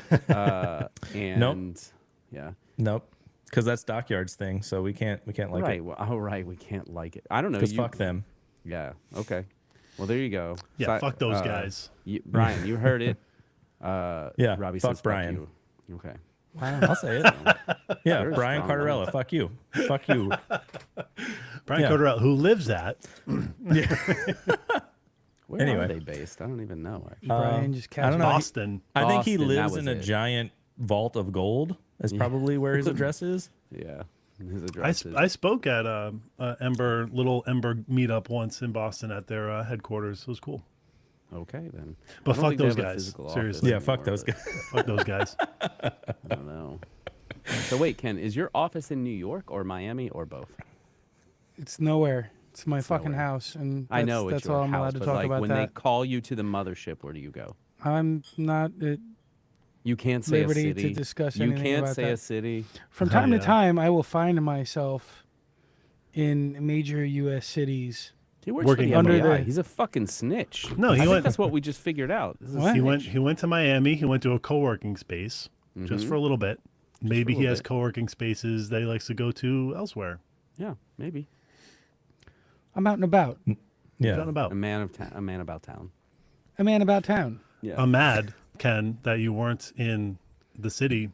And yeah. Nope. Because that's Dockyard's thing, so we can't like right. it. Well, oh, right. We can't like it. I don't know. Because you- fuck them. Yeah. Okay. Well, there you go. Yeah, Si- fuck those guys. Brian, you heard it. Yeah, Robbie fuck says Brian. Fuck you. Okay. I'll say it. Yeah, You're Brian strong, Cardarella. Fuck you. Fuck you. Brian yeah. Coderell, who lives at. Where Anyway. are they based? I don't even know. Actually. Brian just catch I don't know. Boston. I think he Boston, that lives was in a it. giant vault of gold. Is probably where his address is. Yeah. His I, address is. I spoke at little Ember meetup once in Boston at their headquarters. It was cool. Okay then. But I don't fuck think they those have a guys. physical office Seriously. Yeah, fuck anymore, those but guys. Fuck those guys. I don't know. So wait, Ken, is your office in New York or Miami or both? It's nowhere. It's my fucking nowhere. house, and I know it's that's your all I'm house, allowed to but talk like about when that. they call you to the mothership, where do you go? I'm not You can't say a liberty city. to discuss You anything can't about say that. a city. From Oh, time yeah. to time, I will find myself in major U.S. cities. He works Working for the under FBI. the- He's a fucking snitch. No, he I think went- that's what we just figured out. This is What? He went to Miami. He went to a co-working space just for a little bit. Maybe a he little has bit. co-working spaces that he likes to go to elsewhere. Yeah, maybe I'm out and about. Yeah. Not about. a man about town. A man about town. Yeah, I'm mad, Ken, that you weren't in the city.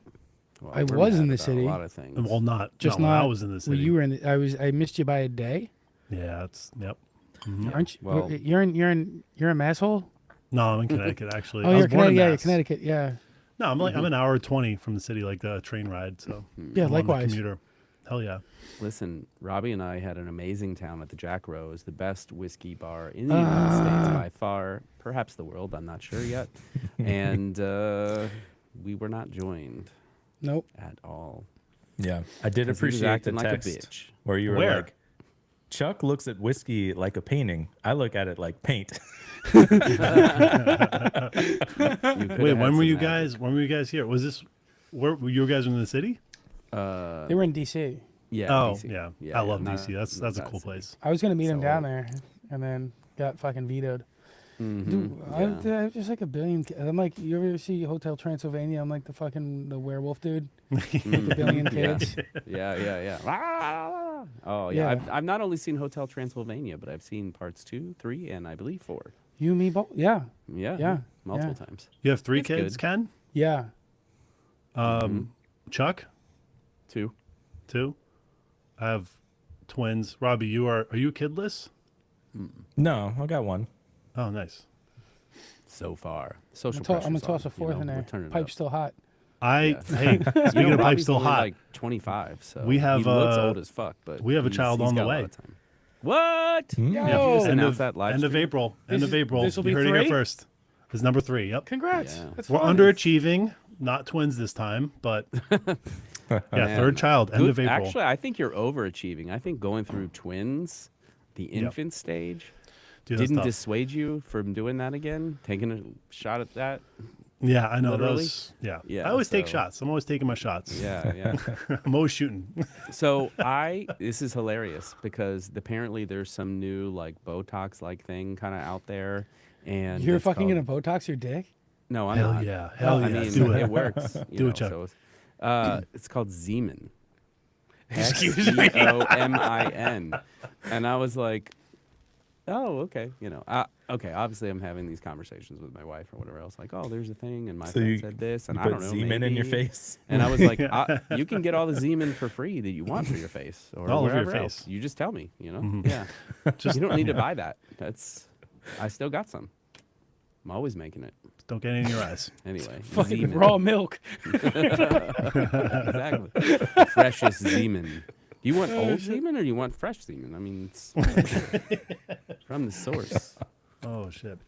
Well, I we're was mad in the about city. A lot of things. Well, not Just not not. when I was in the Well, city. you were in. I missed you by a day. Yeah, it's yep. Aren't you? Well- you're a masshole. No, I'm in Connecticut actually. Oh, I was you're born in Connecticut. Yeah, you're Mass. Connecticut. Yeah. No, I'm like I'm an hour 20 from the city, like the train ride. So Yeah, I'm on the likewise. commuter. Hell yeah. Listen, Robbie and I had an amazing town at the Jack Rose, the best whiskey bar in the United States by far, perhaps the world. I'm not sure yet. And we were not joined Nope. at all. Yeah. I did 'Cause he was appreciate the acting like a text bitch. where you were Where? like, Chuck looks at whiskey like a painting. I look at it like paint. You Wait, could have when had were you some guys? When were you guys here? Was this where were you guys in the city? magic. They were in D.C. Yeah. Oh, DC. yeah. I love not- DC. That's not a that cool city. place. I was gonna meet him So- down there, and then got fucking vetoed. Mhm, Dude, yeah. I'm just like a billion. I'm like, you ever see Hotel Transylvania? I'm like the werewolf dude. Like a billion Yeah. kids. Yeah. Oh yeah, Yeah. I've not only seen Hotel Transylvania, but I've seen parts 2, 3, and I believe 4. You, me, both. Yeah, Yeah, multiple yeah. times. You have 3 It's kids, good. Ken? yeah. Chuck? 2. 2? I have twins. Robbie, are you kidless? No, I got one. Oh, nice. So far, social I'm gonna pressure's toss a on, fourth in we're there. turning it Pipe's up. still hot. Hey, You speaking know, of pipes Robbie's still only hot, like 25, so We have, he looks old as fuck. But we have a he's- child he's on the got a lot way. of time. What? Hmm? Yo! Did you just End announce that live end of stream? April. This End is- of April. this'll be You heard it here 3? first. This is number 3. Yep. Congrats. Yeah. That's We're fun. underachieving. Not twins this time, but yeah, Man, third child. End good- of April. Actually, I think you're overachieving. I think going through twins, the infant stage, Dude, that's didn't tough. dissuade you from doing that again, taking a shot at that. Yeah, I know literally? those. Yeah. Yeah, I always take so- shots. I'm always taking my shots. Yeah, yeah. I'm always shooting. So this is hilarious because apparently there's some new like Botox like thing kind of out there, and You're it's fucking called- gonna Botox your dick? No, I'm Hell not. yeah. Hell I yeah. mean, Do it. it works. You Do know, it, Chuck. so it's called Zeman. Excuse me. Zeomin. And I was like, oh, okay. You know, okay. Obviously, I'm having these conversations with my wife or whatever else. Like, oh, there's a thing, and my So friend you- said this, and You I put don't know. Zeman in your maybe- face. And I was like, you can get all the Zeman for free that you want for your face or All over your wherever else. face. You just tell me. You know, Mhm. yeah. You don't need to buy that. I still got some. I'm always making it. Don't get any in your eyes. Anyway, Fucking Zeman. raw milk. Exactly. Freshest Zeman. Do you want old semen or do you want fresh semen? I mean, it's from the source. Oh shit.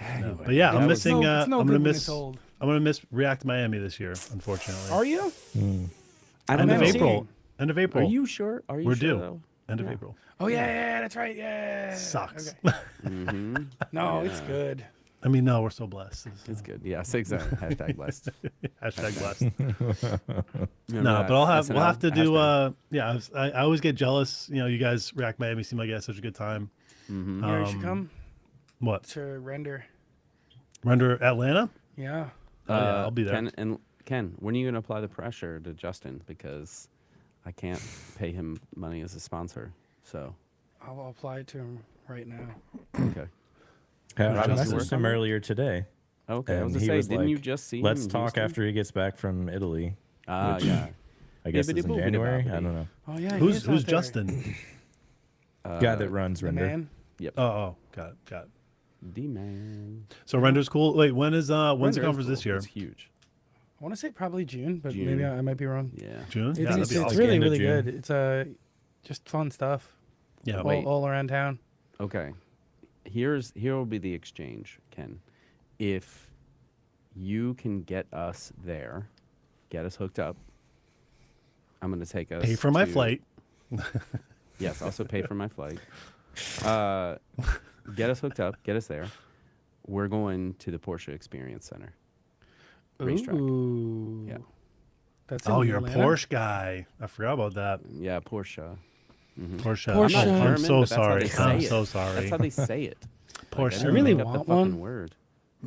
No, Anyway, but yeah, that I'm was- missing. It's no I'm good gonna when miss. it's old. I'm gonna miss React Miami this year, unfortunately. Are you? I End don't know. of know. April. End of Are April. you sure? Are you We're sure, due. though? End of Yeah. April. Oh yeah, that's right. Yeah. Sucks. Okay. Mm-hmm. No, it's Yeah. good. I mean, no, we're so blessed. It's good. Yes, exactly. Hashtag blessed. Hashtag blessed. Remember No, that but we'll SNL? have to do. Hashtag. Yeah, I always get jealous. You know, you guys React Miami seem like you had such a good time. Mhm. You know, you should come What? to render. Render Atlanta? Yeah. Oh, yeah, I'll be there. Ken, when are you going to apply the pressure to Justin? Because I can't pay him money as a sponsor. So, I'll apply it to him right now. okay. I Robbie's messaged working him on it? earlier today. Okay. I was And going to he say, was didn't you like, just see him Let's in talk Houston? after he gets back from Italy. Ah, which yeah. I guess it's in Bibbidi-boobidi-bobbidi. January. I don't know. Oh yeah. he Who's is out there. Justin? Guy that runs The Render. man. Oh, got it. D-man. So Render's cool. Wait, when's the Render is conference this cool. year? It's huge. I want to say probably June, but June. maybe I might be wrong. Yeah. June? It's, Yeah, that'd it's, be it's awesome. really End of really June. good. It's just fun stuff. Yeah, Wait. All around town. Okay. Here will be the exchange, Ken. If you can get us there, get us hooked up, I'm going to take us pay for my to- flight. Yes, also pay for my flight. Get us hooked up, get us there. We're going to the Porsche Experience Center. Racetrack. Ooh. Yeah. That's in Oh, you're a Atlanta? Porsche guy. I forgot about that. Yeah, Porsche. Mhm. Porsche. Porsche. I'm not I'm German, so but that's how sorry. they say I'm it. so sorry. That's how they say it. Porsche. I I didn't really make up want the fucking one. word.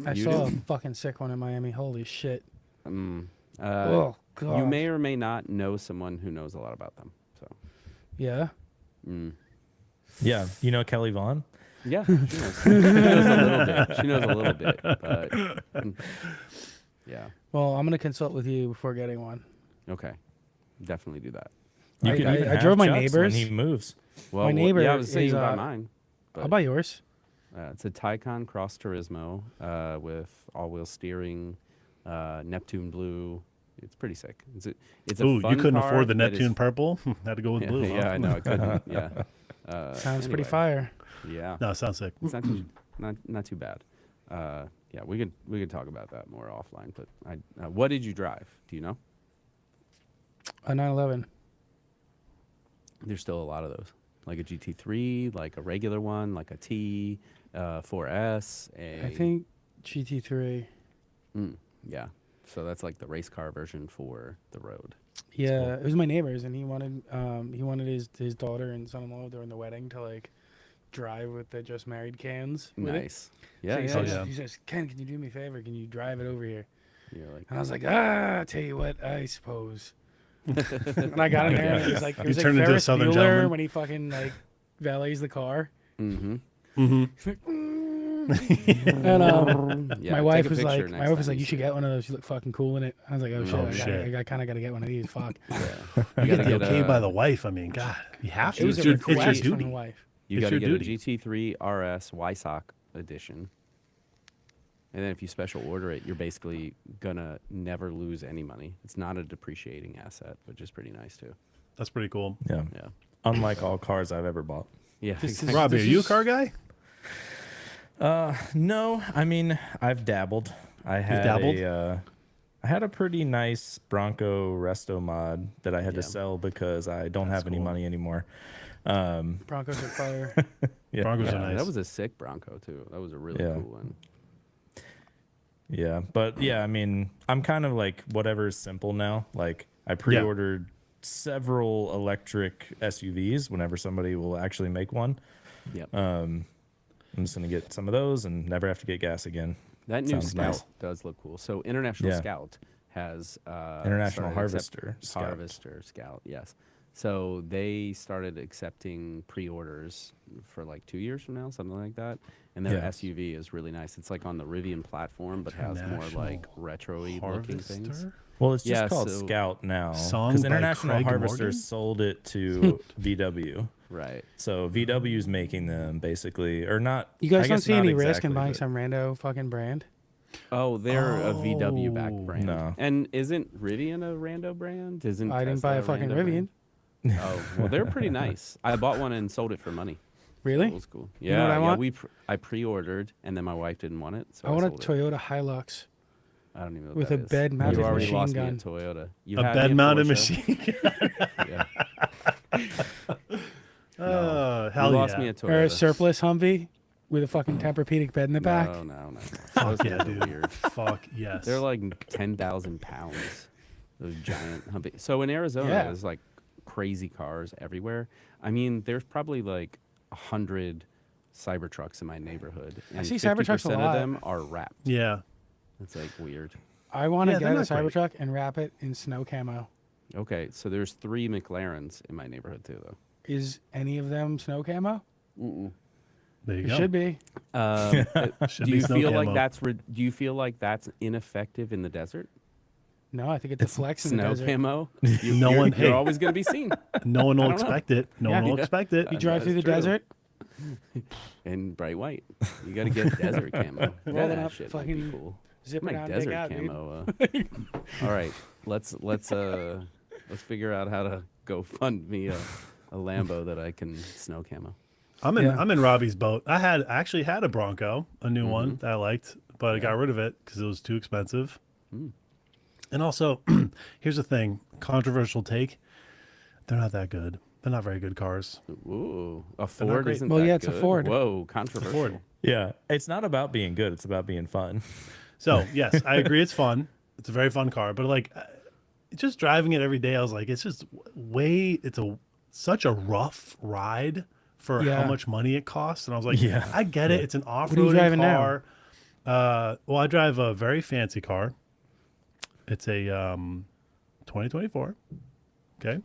I You saw do? a fucking sick one in Miami. Holy shit. Mm. Oh god. You may or may not know someone who knows a lot about them. So, Yeah. Yeah, you know Kelly Vaughn. yeah, she knows. She knows a little bit. She knows a little bit, but yeah, Well, I'm gonna consult with you before getting one. okay, definitely do that. You I- can I- even I have drove my Chuck's neighbors. when he moves. Well, My neighbor yeah, I was saying is, you buy mine. I'll But, buy yours. it's a Taycan Cross Turismo with all-wheel steering, Neptune blue. It's pretty sick. It's a Ooh, fun you couldn't car afford the that is- Neptune purple? Had to go with Yeah, blue. huh? yeah, I know I couldn't. Yeah, Sounds pretty anyway, fire. Yeah. No, it sounds sick. It's not too bad. Yeah, we could talk about that more offline. But what did you drive? Do you know? A 911. There's still a lot of those, like a GT3, like a regular one, like a T, 4S. I think GT3. Yeah. So that's like the race car version for the road. Yeah, cool. it was my neighbor's, and he wanted his daughter and son-in-law during the wedding to like drive with the just married cans. with it. Nice. Yeah, So he yeah, says, yeah. he says, Ken, can you do me a favor? Can you drive it over here? You're like, And I was like, tell you what, I suppose. And I got in there, and it was like, You turned into a Ferris Southern Bueller gentleman. when he fucking like valets the car. mm-hmm. And Yeah, my take wife a was picture like, next time you see should it. get one of those. You look fucking cool in it. I was like, oh shit, Oh, shit. I kind of got to get one of these. Fuck. Yeah. You You get gotta the okay by a- the wife. I mean, God, you have to. It was It's a your, it's your request from duty. the wife. You It's got to your get duty. a GT3 RS Weissach edition. And then if you special order it, you're basically gonna never lose any money. It's not a depreciating asset, which is pretty nice too. That's pretty cool. Yeah. Yeah. Unlike all cars I've ever bought. Yeah. This is- exactly. Robbie, are This you a is- car guy? No, I mean, I've dabbled. I had dabbled? I had a pretty nice Bronco resto mod that I had to Yeah. sell because I don't have any cool. money anymore. Broncos are fire. Yeah. Broncos Yeah, are nice. that was a sick Bronco too. That was a really Yeah. cool one. Yeah, but yeah, I mean, I'm kind of like whatever is simple now. Like I pre-ordered several electric SUVs whenever somebody will actually make one. Yep. I'm just gonna get some of those and never have to get gas again. That new sounds Scout nice. does look cool. So International Yeah. Scout has International started accept- Harvester Scout. Harvester Scout, yes. So they started accepting pre-orders for like 2 years from now, something like that. And their Yeah. SUV is really nice. It's like on the Rivian platform, but has more like retro-y looking things. Harvester? Well, it's just Yeah, called so- Scout now Song because by International Craig Harvester Morgan? sold it to VW. Right. So VW's making them basically, or not. You guys I don't guess see not any risk in exactly, buying but- some rando fucking brand? Oh, they're a VW backed Oh, brand. no. And isn't Rivian a rando brand? Isn't I didn't buy a Tesla fucking rando Rivian. brand? Oh, well, they're pretty nice. I bought one and sold it for money. Really? Old school. know Yeah, what I want? I pre-ordered and then my wife didn't want it, so I want a sold it. Toyota Hilux. I don't even know what with that a is. bed-mounted You already machine lost gun. Me at Toyota. You A had me at bed-mounted Porsche. machine. Yeah. Hell you lost yeah. me at Toyota. Or a surplus Humvee with a fucking Tempur-Pedic bed in the back. No. Fuck Those yeah, things are dude. weird. Fuck yes. They're like 10,000 pounds. Those giant Humvee. So in Arizona, Yeah. there's like crazy cars everywhere. I mean, there's probably like 100 Cybertrucks in my neighborhood. And see Cybertrucks a 50% lot. of them are wrapped. yeah. It's like weird. I want to Yeah, they're get a not great. Cybertruck and wrap it in snow camo. Okay, so there's 3 McLarens in my neighborhood too, though. Is any of them snow camo? There you It go. should be. Should Do be you snow feel camo. like do you feel like that's ineffective in the desert? No, I think it's a flex in the Snow desert. camo? No one- You're hey. always going to be seen. No one will I don't know. expect it. No Yeah. one will expect it. You drive That's through the true. desert, In bright white. You got to get desert camo. Rolling That up shit might be fucking cool. zipping Like out, desert dig out, dude. camo. All right, let's figure out how to go fund me a Lambo that I can snow camo. Yeah. I'm in Robbie's boat. I actually had a Bronco, a new one that I liked, but I got rid of it because it was too expensive. And also, here's the thing: controversial take. They're not that good. They're not very good cars. Ooh, a not Ford great. isn't Well, that yeah, it's a good? Ford. Whoa, controversial. Ford. Yeah, it's not about being good; it's about being fun. So yes, I agree. It's fun. It's a very fun car, but like, just driving it every day, I was like, it's just such a rough ride for how Yeah. much money it costs. And I was like, Yeah. I get it. It's an are you off-roading driving now? car. Well, I drive a very fancy car. It's a 2024. Okay.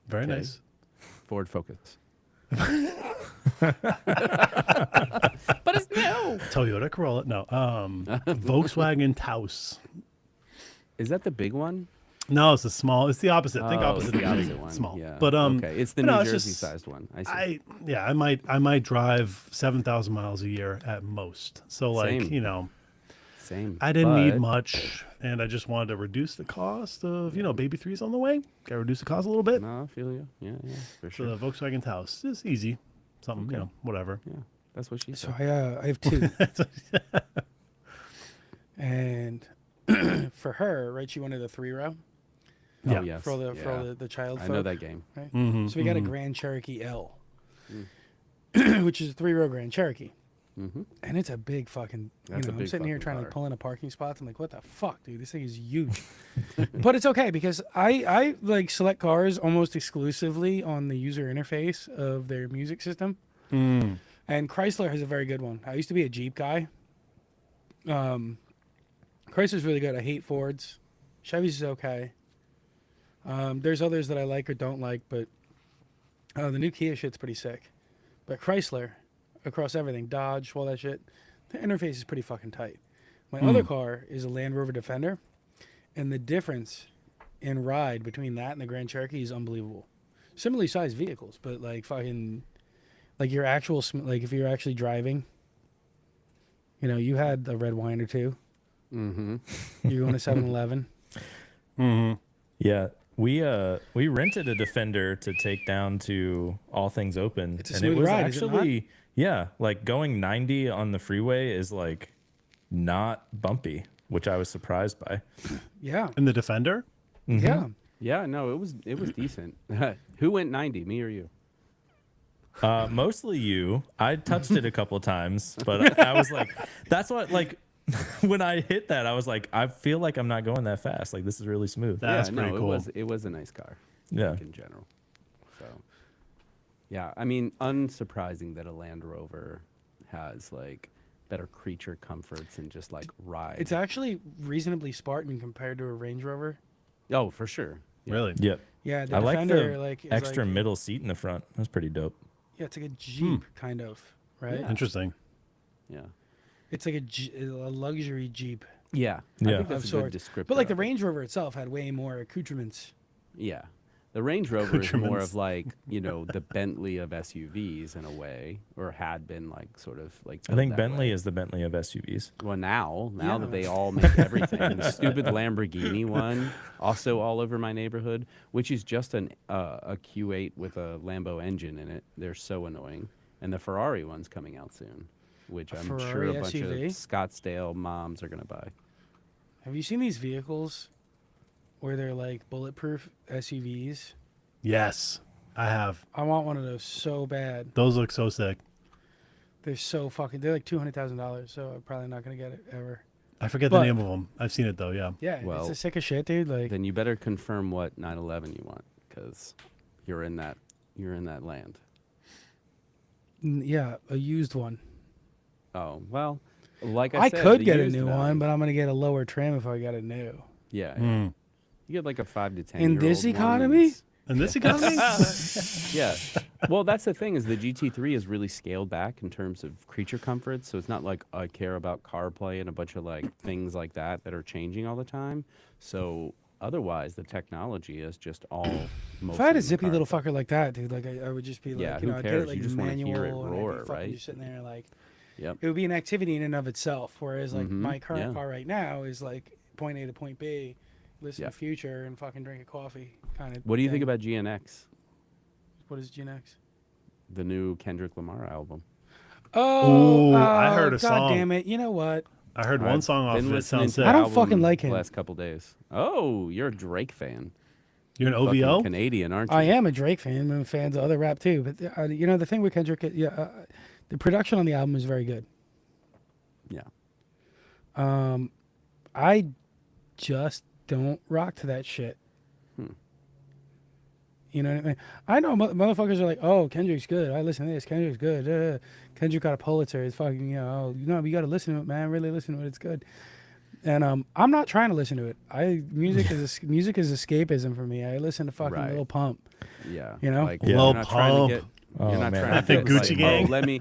Very Okay. nice. Ford Focus. But it's new. Toyota Corolla. No. Volkswagen Taos. Is that the big one? No, it's it's the opposite. Think Oh, opposite. it's the of opposite one. Small. Yeah. But okay, it's the but no, New it's Jersey just- sized one. I see. I might drive 7,000 miles a year at most. So like, Same. Same. I didn't need but- much, and I just wanted to reduce the cost of baby threes on the way. Got to reduce the cost a little bit. No, I feel you. Yeah, for So sure. the Volkswagen Taos is easy, something whatever. Yeah, that's what she So said. I have two. And for her, right, she wanted a 3-row Yeah. Oh, yes. for all the yeah. for all the child I folk. know that game. Right? Mhm, So we got a mhm. Grand Cherokee L, Mm. which is a 3-row Grand Cherokee. Mm-hmm. And it's a big fucking, That's a I'm big sitting here fucking trying to car. pull in a parking spots. I'm like, what the fuck, dude? This thing is huge. But it's okay because I like select cars almost exclusively on the user interface of their music system. Mm. And Chrysler has a very good one. I used to be a Jeep guy. Chrysler's really good. I hate Fords. Chevy's is okay. There's others that I like or don't like, but the new Kia shit's pretty sick. But Chrysler, across everything, Dodge, all that shit, the interface is pretty fucking tight. My other car is a Land Rover Defender, and the difference in ride between that and the Grand Cherokee is unbelievable. Similarly sized vehicles, but like fucking, like your actual, like if you're actually driving, You know, you had a red wine or two. Mm-hmm. You're going to 7-Eleven. Yeah, we rented a Defender to take down to All Things Open, It's a and it smooth was ride, is it not? actually yeah, like going 90 on the freeway is like not bumpy, which I was surprised by. Yeah. In the Defender? Yeah. Yeah, no, it was decent. Who went 90, me or you? Mostly you. I touched it a couple times, but I was like, that's what like. When I hit that, I was like, I feel like I'm not going that fast. Like this is really smooth. That's yeah, pretty no, cool. it was a nice car. Yeah. Like, in general. So, yeah, I mean, unsurprising that a Land Rover has like better creature comforts and just like ride. It's actually reasonably Spartan compared to a Range Rover. Oh, for sure. Yeah. Really? Yep. Yeah, the I like Defender, the like, is extra like, middle seat in the front. That's pretty dope. yeah, it's like a Jeep kind of, right? Yeah. Interesting. Yeah. It's like a luxury Jeep Yeah. Yeah. I think that's of a good sorts. descriptor. But like the of it. Range Rover itself had way more accoutrements. Yeah. The Range Rover is more Accoutrements. of like, you know, the Bentley of SUVs in a way, or had been like sort of like. I think built that Bentley way. is the Bentley of SUVs. Well, now Yeah. that they all make everything, the stupid Lamborghini one, also all over my neighborhood, which is just a Q8 with a Lambo engine in it. They're so annoying, and the Ferrari one's coming out soon, which A I'm sure Ferrari a bunch of SUV? Scottsdale moms are gonna buy. Have you seen these vehicles where they're like bulletproof SUVs? Yes, I have. I want one of those so bad. Those look so sick. They're so fucking. They're like $200,000, so I'm probably not gonna get it ever. I forget But- the name of them. I've seen it though. Yeah. Yeah, Well, it's the sickest shit, dude. Like, Then you better confirm what 911 you want, because you're in that land. yeah, a used one. Oh well, like I I said, could the get a used new value- one, but I'm gonna get a lower trim if I got a new. yeah, Mm. you get like a 5 to 10 In year this old one, economy? it's- In this economy? Yeah. Well, that's the thing is the GT3 is really scaled back in terms of creature comforts. So it's not like I care about CarPlay and a bunch of like things like that that are changing all the time. So otherwise, the technology is just all. If I had a zippy little fucker like that, dude, like I would just be like, Yeah, you who know, I'd get cares? it like You just wanna manual, hear it and I'd be roar, fucking right? just sitting there like, Yep. it would be an activity in and of itself. Whereas like Mhm, my current yeah. car right now is like point A to point B, listen Yeah. to Future and fucking drink a coffee kind of. What do you think about GNX, what is GNX? the new Kendrick Lamar album? Oh, Ooh, I heard a God song. damn it! You know what? I heard one I've song off been of it. listening Sounds to sick. the I don't album fucking like him. the last couple days. Oh, you're a Drake fan. You're an Fucking OVO? Canadian, aren't you? I am a Drake fan. I'm fans of other rap too. But you know the thing with Kendrick, the production on the album is very good. Yeah. I just don't rock to that shit. You know what I mean? I know motherfuckers are like, oh, Kendrick's good. I listen to this. Kendrick's good. Kendrick got a Pulitzer. It's fucking, you got to listen to it, man. Really listen to it. It's good. And I'm not trying to listen to it. Music is escapism for me. I listen to fucking Right. Lil Pump. Yeah. You know? Like, Yeah. you're Lil not trying to Pump. get. Oh, You're not man. trying I to think get, Gucci like, Gang. oh, let me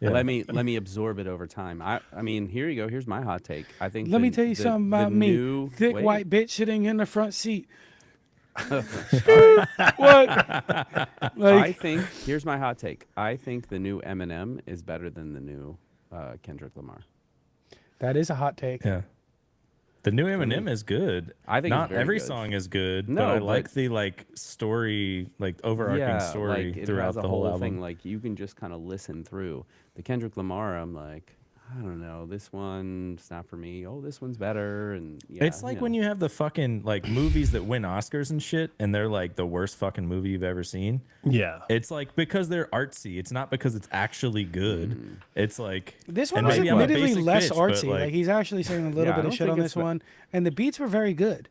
Yeah. let me absorb it over time. I mean, here you go. Here's my hot take. I think. Let me tell you something about me. New, Thick wait. white bitch sitting in the front seat. What? I Like, think here's my hot take. I think the new Eminem is better than the new Kendrick Lamar. that is a hot take. Yeah. The new Eminem is good. I think it's not very every good. song is good, No, but I but- like the like story, like overarching yeah, story like, it throughout has a the whole album. thing. Like you can just kind of listen through. The Kendrick Lamar, I'm like, I don't know, this one's not for me. Oh, this one's better, and yeah, It's like when you have the fucking like movies that win Oscars and shit, and they're like the worst fucking movie you've ever seen. Yeah. It's like because they're artsy. It's not because it's actually good. Mm. It's like This one and was maybe I'm a admittedly basic less bitch, but, artsy. Like, like- he's actually saying a little Yeah, I bit of don't shit think on it's this one, and the beats were very good.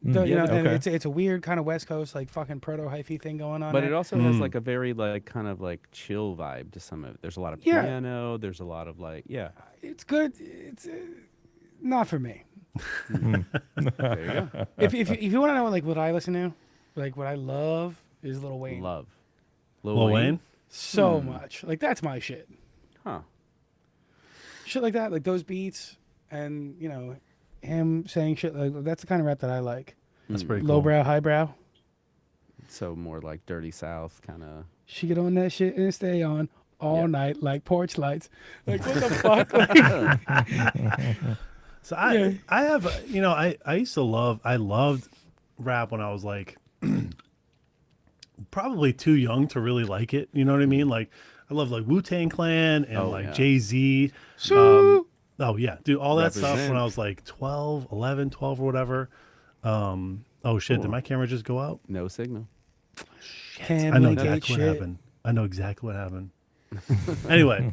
Mm, You know, and okay. it's a weird kind of West Coast like fucking proto hyphy thing going on. But there. it also has like a very like kind of like chill vibe to some of it. There's a lot of Yeah. piano. There's a lot of like It's good. It's not for me. There you go. If you want to know like what I listen to, like what I love is Lil Wayne. Love. Lil Wayne? So much. Like that's my shit. Huh. Shit like that, like those beats, and you know, him saying shit like that's the kind of rap that I like. That's pretty cool. Lowbrow, highbrow. So more like Dirty South kind of. She get on that shit and stay on all Yeah. night like porch lights. Like what the fuck? Like, So Yeah. I have I used to I loved rap when I was like probably too young to really like it. You know what I mean? Like I love like Wu-Tang Clan and Oh, like yeah. Jay-Z. So Oh yeah, dude, all that stuff when Represent. I was like 12, 11, 12 or whatever. Oh shit, did my camera just go out? No signal. can I know we get exactly what shit? happened. I know exactly what happened. Anyway,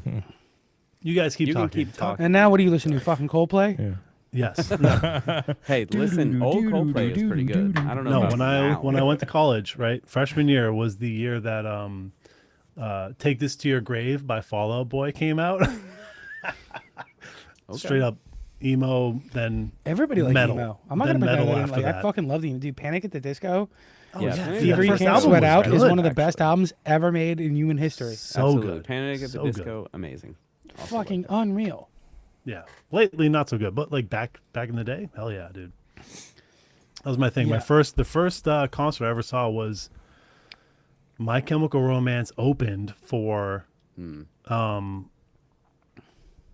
you guys keep You can talking. keep talking. And now what are you listening to? Fucking Coldplay? Yeah. Yes. No. Hey, listen, old Coldplay is pretty good. I don't know No, about now. when I went to college, right? Freshman year was the year that Take This to Your Grave by Fall Out Boy came out. Okay. Straight up emo, then Everybody likes metal. emo. I'm not Then gonna pretend metal I didn't after like. I that. fucking love the emo. Dude, Panic at the Disco, Yeah, yeah, Panic dude, at Fever the You first Can't Disco album Sweat was Out is good, one of the best actually. albums ever made in human history. So Absolutely. good. Panic at the So good. Disco, amazing. Also Fucking like that. unreal. Yeah. Lately not so good, but like back in the day, hell yeah, dude. That was my thing. Yeah. The first concert I ever saw was My Chemical Romance opened for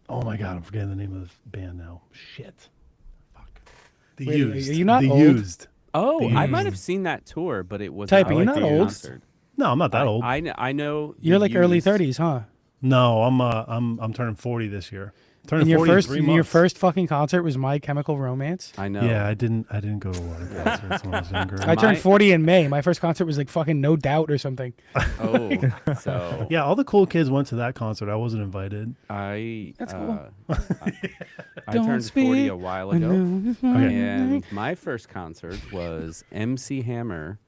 oh my god, I'm forgetting the name of the band now. Shit. Fuck. The Wait, Used. are you not the old? Used. Oh, The I Used. might have seen that tour, but it was Type, not are you like not the old? concert. No, I'm not that old. I know. You're The like early Used- 30s, huh? No, I'm turning 40 this year. Turning And your 40 in first 3 your months. first fucking concert was My Chemical Romance. I know. Yeah, I didn't go to a lot of concerts when I was younger. I turned My- 40 in May. My first concert was like fucking No Doubt or something. Oh, so Yeah, all the cool kids went to that concert. I wasn't invited. I. That's cool. I Don't turned 40 speak a while ago, Okay. and my first concert was MC Hammer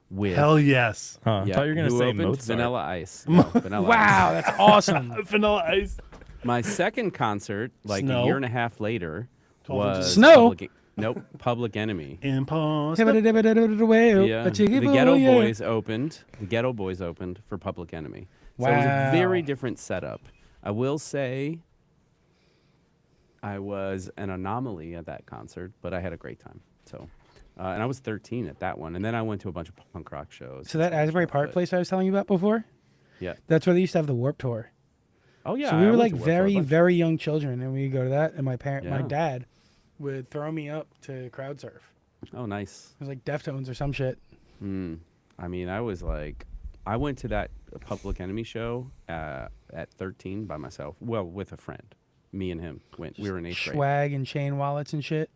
with. Hell yes. Huh. I thought you were gonna who say opened? Mozart. Vanilla Ice. No, Vanilla Wow, Ice. that's awesome. Vanilla Ice. My second concert, like Snow? a year and a half later, 12 inches. was Snow? Public Enemy. Imposter. Yeah, Yeah, the Ghetto Boys opened. The Ghetto Boys opened for Public Enemy. So it was a very Wow. different setup. I will say, I was an anomaly at that concert, but I had a great time. So, and I was 13 at that one, and then I went to a bunch of punk rock shows. So that Asbury Park place I was telling you about before, Yeah. that's where they used to have the Warp Tour. Oh yeah. So we I were went like to Warped Tour a very, bunch. very young children, and we'd go to that. And my Yeah. dad would throw me up to crowd surf. Oh, nice. It was like Deftones or some shit. I mean, I was like, I went to that Public Enemy show at 13 by myself. Well, with a friend. Me and him went. We were in 8th grade. Swag and chain wallets and shit.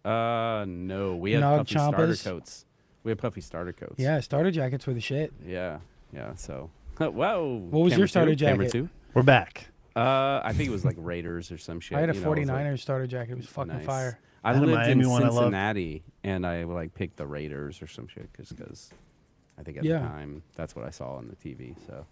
No, we had Nog puffy starter Champas? coats. We had puffy starter coats. Yeah, starter jackets were the shit. Yeah, yeah. So, whoa. What was your starter Camera jacket? 2? We're back. I think it was like Raiders or some shit. I had a you know, it was 49ers like, starter jacket. It was fucking nice. fire. I had a lived Miami in one I loved. Cincinnati, and I like picked the Raiders or some shit because I think at Yeah. the time that's what I saw on the TV. So.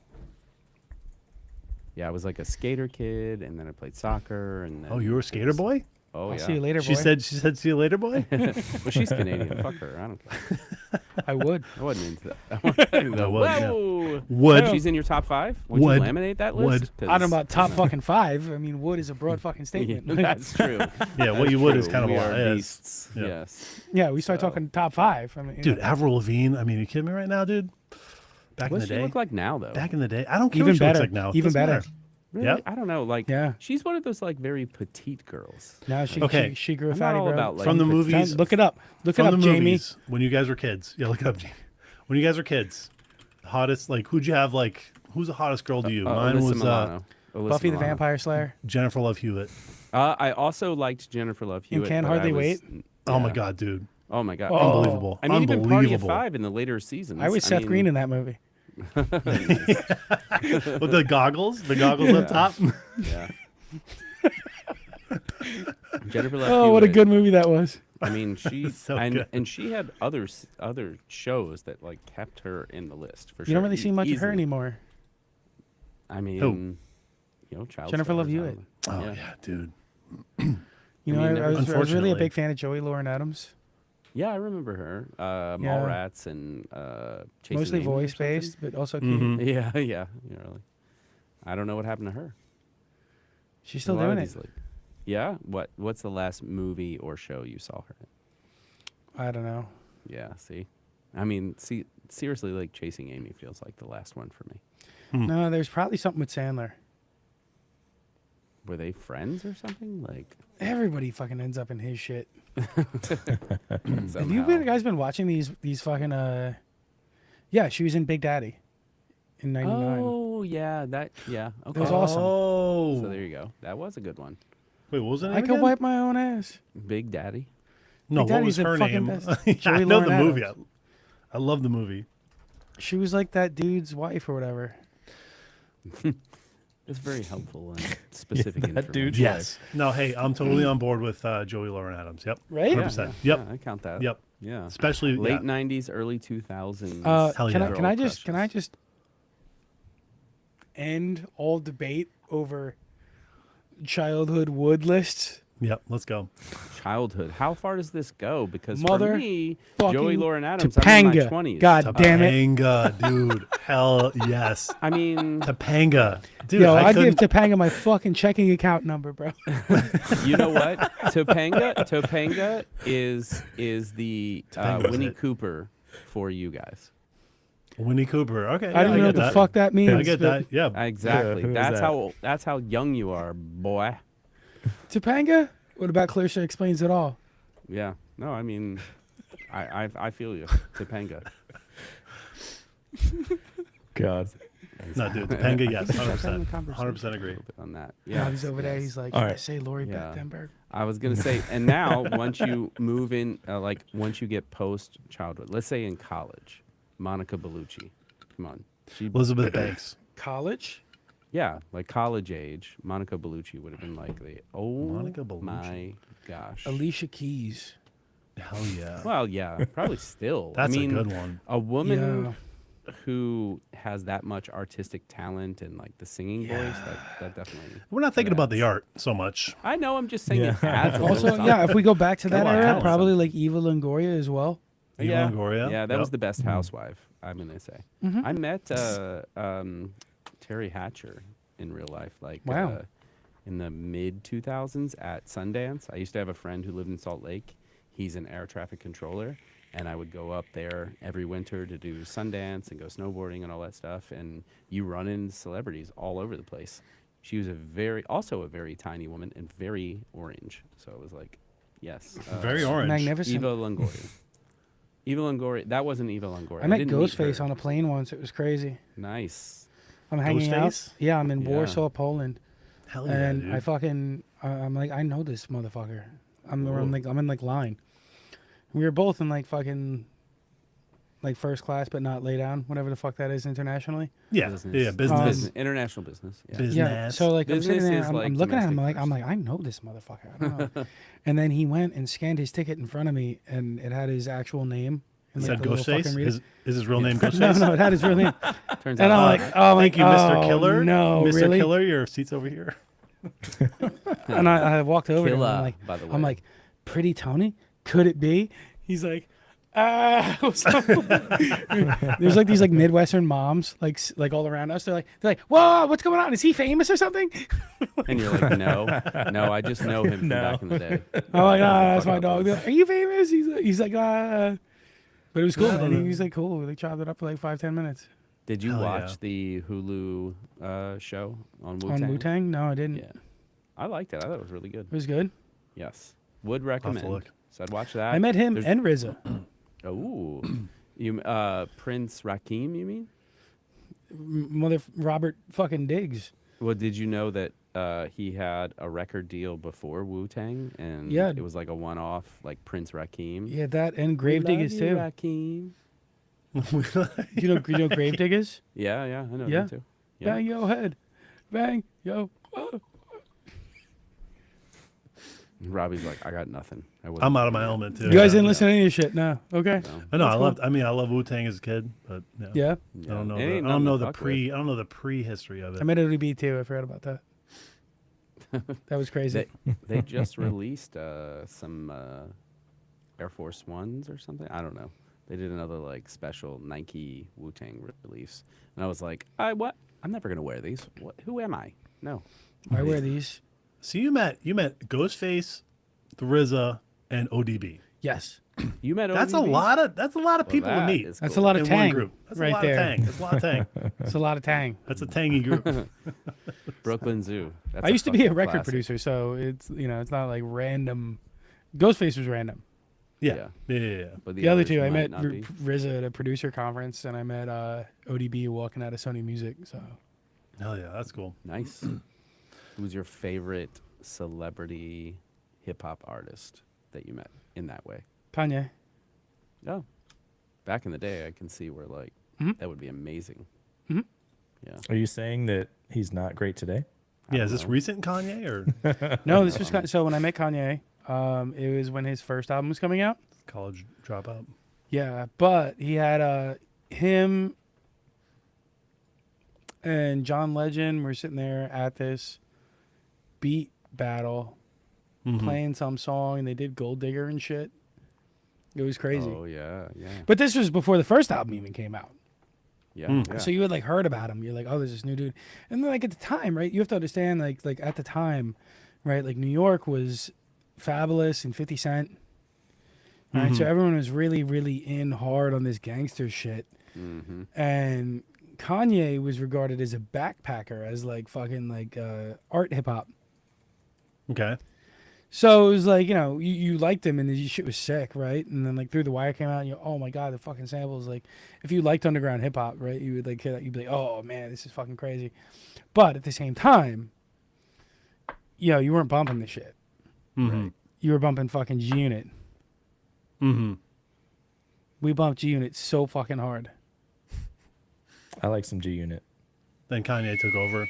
Yeah, I was like a skater kid, and then I played soccer, and then Oh, you were a skater boy? Oh I'll yeah. see you later, boy. She said see you later, boy. Well, she's Canadian. Fuck her. I don't care. I would. I wasn't into that. I wasn't into that. I would, yeah. Whoa. Would. She's in your top 5? Would Would. you laminate that Would. list? I don't know about top fucking 5. I mean, wood is a broad fucking statement. That's true. Yeah, what you would is kind of we what are it is. beasts. Yeah. Yes. Yeah, we start So- talking top 5. I mean, Dude, Avril Lavigne. I mean, you kidding me right now, dude? Back What in does the she day. look like now, though? Back in the day. I don't care Even what she looks better. like now. It Even doesn't better. matter. Really? Yep. I don't know. Like, Yeah. she's one of those like very petite girls. now she, Okay. she grew a I'm not fatty, all bro. about like From the petite- movies. Look it up. Look it From up, the Jamie. movies, when you guys were kids. Yeah, look it up, Jamie. When you guys were kids, hottest, like, who'd you have, like, who's the hottest girl to you? Mine Alyssa was Milano. Alyssa Buffy the Milano. Vampire Slayer. Jennifer Love Hewitt. I also liked Jennifer Love And Hewitt. Can't but I Hardly was- Wait. Oh my yeah. God, dude. Oh my god. Oh. Unbelievable. I mean, even Party of Unbelievable. 5 in the later seasons. I was Seth mean, Green in that movie. With the goggles up top. Yeah. Jennifer Love Oh, what a Hewitt, good movie that was. I mean, she So and good. and she had other shows that like kept her in the list for sure. You don't really see much of her easily. anymore. I mean, you know, child Jennifer Love stars, I Hewitt. don't know. Oh, yeah, dude. You know, I mean, I was really a unfortunately. big fan of Joey Lauren Adams. Yeah, I remember her. Yeah. Mallrats and Chasing Mostly Amy or voice based, something. but also cute. Mhm. Yeah, really. I don't know what happened to her. She's still A lot of doing it. these, like- yeah. What's the last movie or show you saw her in? I don't know. Yeah. See, I mean, seriously, like Chasing Amy feels like the last one for me. No, there's probably something with Sandler. Were they friends or something? Like Everybody fucking ends up in his shit. Have you somehow. guys been watching these fucking Yeah, she was in Big Daddy in '99. Oh yeah, okay. It was awesome. Oh, So there you go. That was a good one. wait, what was the name I could again? wipe my own ass. Big Daddy. No, Big what was Daddy's the her fucking name? best. I Joey know the Lauren movie. Adams. I love the movie. She was like that dude's wife or whatever. It's very helpful and specific that information. dude. Yes. No, hey, I'm totally on board with Joey Lauren Adams. Yep. Right? Yeah, 100%. yeah, Yep. yeah, I count that. Yep. Yeah. Especially Late yeah. '90s, early 2000s. Hell can yeah. I just end all debate over childhood wood lists? Yep. Let's go. Childhood. How far does this go? Because Mother for me, fucking Joey Lauren Adams, I'm in my Topanga. 20s. God damn it. Topanga, dude. Hell yes. I mean, Topanga, dude. Yo, I I'd give couldn't. Topanga my fucking checking account number, bro. you know what? Topanga is the Topanga's Winnie it. Cooper for you guys. Winnie Cooper. Okay. I don't know get what the that. fuck that means. I get but that. Yeah. Exactly. who is that's that? that's how young you are, boy. Topanga? What about Clarissa explains it all? Yeah. No, I mean, I feel you. Topanga. God. No, dude. Topanga, yes. I think we're having a 100%. conversation 100% agree. a little bit on that. Yeah, Yeah. he's over there. He's like, All I right. say Lori Yeah. Bechtenberg. I was gonna say, and now once you move in, like once you get post childhood, let's say in college, Monica Bellucci, come on, she, Elizabeth Banks. College? yeah, like college age, Monica Bellucci would have been like Monica Bellucci. my gosh, Alicia Keys. Hell yeah. well, yeah, probably still. That's I mean, a good one. A woman Yeah. who has that much artistic talent and like the singing voice, that definitely. We're not thinking about adds. the art so much. I know. I'm just saying it Yeah. adds. A little Also, something. yeah, if we go back to that Come on, era, talent. probably like Eva Longoria as well. Eva yeah, Longoria, yeah, that was yep. the best housewife. I'm gonna say. I met Terry Hatcher in real life, like Wow. in the mid 2000s at Sundance. I used to have a friend who lived in Salt Lake. He's an air traffic controller, and I would go up there every winter to do Sundance and go snowboarding and all that stuff. And you run into celebrities all over the place. She was also a very tiny woman and very orange. So it was like, yes, Very orange. Magnificent. Eva Longoria. Eva Longoria. That wasn't Eva Longoria. I met didn't meet Ghostface her. on a plane once. It was crazy. Nice. I'm hanging out. Ghostface? Yeah, I'm in Yeah. Warsaw, Poland, Hell yeah, and dude. I fucking I'm like, I know this motherfucker. I'm in like line. We were both in like fucking like first class, but not lay down, whatever the fuck that is internationally. yeah. Yeah. Business. International business. Yeah. Business. Yeah. So like I'm sitting Business there, is I'm like looking at him domestic like I'm first. like I know this motherfucker. I don't know. And then he went and scanned his ticket in front of me, and it had his actual name. And Is that the little fucking Ghostface? reader. Is his real name No, Ghostface? no, it had his real name. Turns And out. I'm like, oh, Thank you, Mr. oh, Killer. No, Mr. really? Killer, your seat's over here. And I walked over to him. Killer, I'm like, by the way. I'm like, Pretty Tony? Could it be? He's like, there's like these like Midwestern moms like all around us. They're like, whoa, what's going on? Is he famous or something? and you're like, no, I just know him from back in the day. I'm like, that's Fuck my up, dog. boys. They're like, are you famous? He's like, but it was cool. No, Man. no. He was like, cool. They chopped it up for like 5-10 minutes. Did you Hell watch yeah. the Hulu show on Wu-Tang? On Wu Tang? No, I didn't. Yeah, I liked it. I thought it was really good. It was good. Yes, would to recommend. look. So I'd watch that. I met him There's- and RZA. Oh, you Prince Rakim? You mean? Mother Robert fucking Diggs. Well, did you know that he had a record deal before Wu-Tang, and Yeah. it was like a one-off, like Prince Rakim. Yeah, that and We Gravediggers love you, too. Rakim. You know Gravediggers? Yeah, I know Yeah. them too. Yeah. Bang yo head, bang yo. Oh. Robbie's like, I got nothing. I'm out of my element too. You guys Yeah. didn't listen to any of this shit? No. Okay. No. I know. I love Wu-Tang as a kid, but no. Yeah. I don't know. It ain't I don't nothing know to the fuck pre. I don't know the pre-history of I it. met ODB too. I forgot about that. That was crazy. They just released some Air Force Ones or something. I don't know. They did another like special Nike Wu-Tang release, and I was like, what? I'm never gonna wear these. What? Who am I? No. I wear these. So you met Ghostface, the RZA, and ODB. Yes. You met That's a ODB? lot of people to that meet. is That's cool. a lot in of one tang group. That's right a lot there. of tang. That's a lot of tang. It's a lot of tang. That's a tangy group. Brooklyn Zoo. That's I used to be a fucking record classic. producer, so it's it's not like random. Ghostface was random. Yeah. Yeah. But The other others two, I might met not be. RZA at a producer conference, and I met ODB walking out of Sony Music. So Hell yeah, that's cool. Nice. Who's your favorite celebrity hip hop artist that you met in that way? Kanye. Oh, back in the day, I can see where like Mhm. that would be amazing. Mhm. Yeah. Are you saying that he's not great today? Yeah, don't is this know. recent Kanye or No, this was so when I met Kanye, it was when his first album was coming out. college dropout? Yeah, but he had him and John Legend were sitting there at this beat battle Mhm. playing some song, and they did Gold Digger and shit. It was crazy. Oh yeah, yeah, But this was before the first album even came out. yeah. Mm. yeah. So you had like heard about him. You're like, oh, there's this new dude. And then like at the time, right? You have to understand like at the time, right? Like New York was Fabulous and 50 Cent. Right? So Mhm. everyone was really, really in hard on this gangster shit. Mm-hmm. And Kanye was regarded as a backpacker, as like fucking like art hip hop. Okay. So it was like, you liked him and the shit was sick, right? And then like Through the Wire came out and oh my God, the fucking samples. Like if you liked underground hip hop, right, you would like hear that, you'd be like, oh man, this is fucking crazy. But at the same time, you weren't bumping the shit. Mhm. You were bumping fucking G Unit. Mhm. We bumped G Unit so fucking hard. I like some G Unit. Then Kanye took over.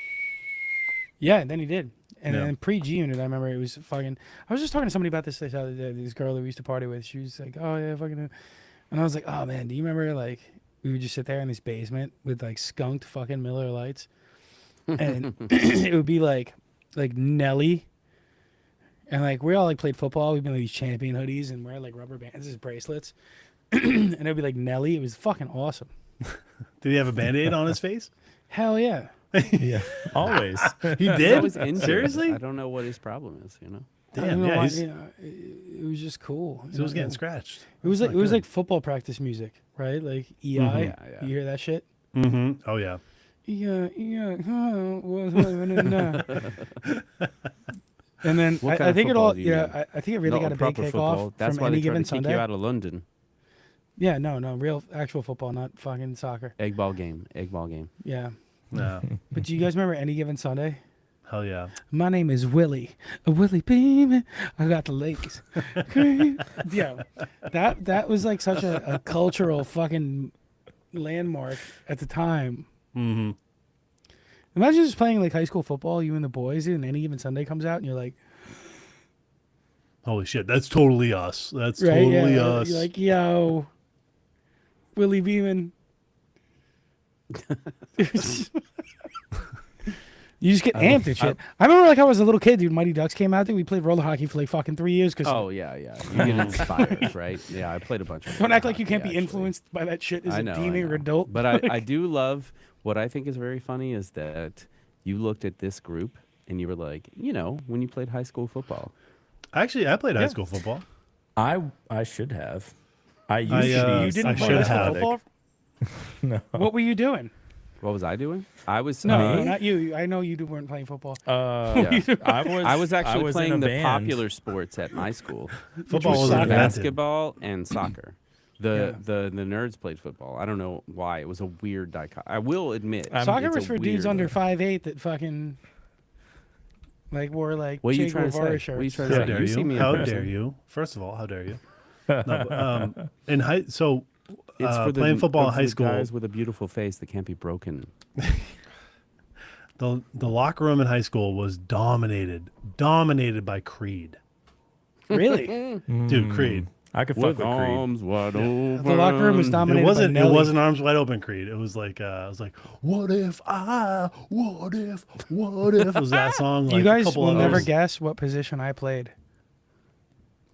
Yeah, and then he did. And Yeah. then pre G Unit, I remember it was fucking. I was just talking to somebody about this other day. This girl that we used to party with. She was like, "Oh yeah, fucking," and I was like, "Oh man, do you remember like we would just sit there in this basement with like skunked fucking Miller Lights, and it would be like Nelly, and like we all like played football. We'd be like these champion hoodies and wear like rubber bands as bracelets, and it'd be like Nelly. It was fucking awesome. Did he have a Band-Aid on his face? Hell yeah." Yeah, always. He He's did? always injured. Seriously? I don't know what his problem is. I don't Damn, know yeah. why, He's, it was just cool. so he was getting scratched. It was That's like not good. like football practice music, right? Like EI. Mhm. Yeah, yeah. You hear that shit? Mm-hmm. Oh, yeah. And then What kind I of think it football all do you mean? I think it really Not got a big proper kick football. off That's from why Any they tried Given to kick Sunday. you out of London. Yeah, no, real actual football, not fucking soccer. Egg ball game. Yeah. No. But do you guys remember Any Given Sunday? Hell yeah. My name is Willie. Willie Beeman. I got the ladies. Yeah. That was like such a cultural fucking landmark at the time. Mm-hmm. Imagine just playing like high school football, you and the boys, and Any Given Sunday comes out and you're like, Holy shit. That's totally us. That's right, totally yeah. us. You're like, yo, Willie Beeman. You just get amped and shit. I remember like I was a little kid, dude. Mighty Ducks came out there. We played roller hockey for like fucking 3 years. Cause Oh yeah, yeah. You get inspired, right? Yeah, I played a bunch of. don't act like you hockey, can't be actually. influenced by that shit as I a know, teen I or know. adult. But I do love what I think is very funny is that you looked at this group and you were like, when you played high school football. Actually, I played high school football. I should have. I used I, to. uh, be You didn't I play should high school have. football? No. What were you doing? What was I doing? I was No, not you. I know you weren't playing football. yeah. I was actually in playing a the band. popular sports at my school. Football was was soccer. invented. Basketball and soccer. The nerds played football. I don't know why. It was a weird dichotomy. I will admit. Soccer it's was a for dudes weird- under 5'8" that fucking like wore like What are you Che trying to Guevara say? shirts. What are you trying to How say? dare You see me you? in How person. dare you? First of all, how dare you? No, but, in high, so It's for the, playing football in for high the school, guys with a beautiful face that can't be broken. the locker room in high school was dominated by Creed. Really? Dude, Creed. I could fuck With with Creed. arms wide open. The locker room was dominated It wasn't. by It Nelly. wasn't arms wide open Creed. It was like what if? It was that song. Like You a guys couple will never others. guess what position I played.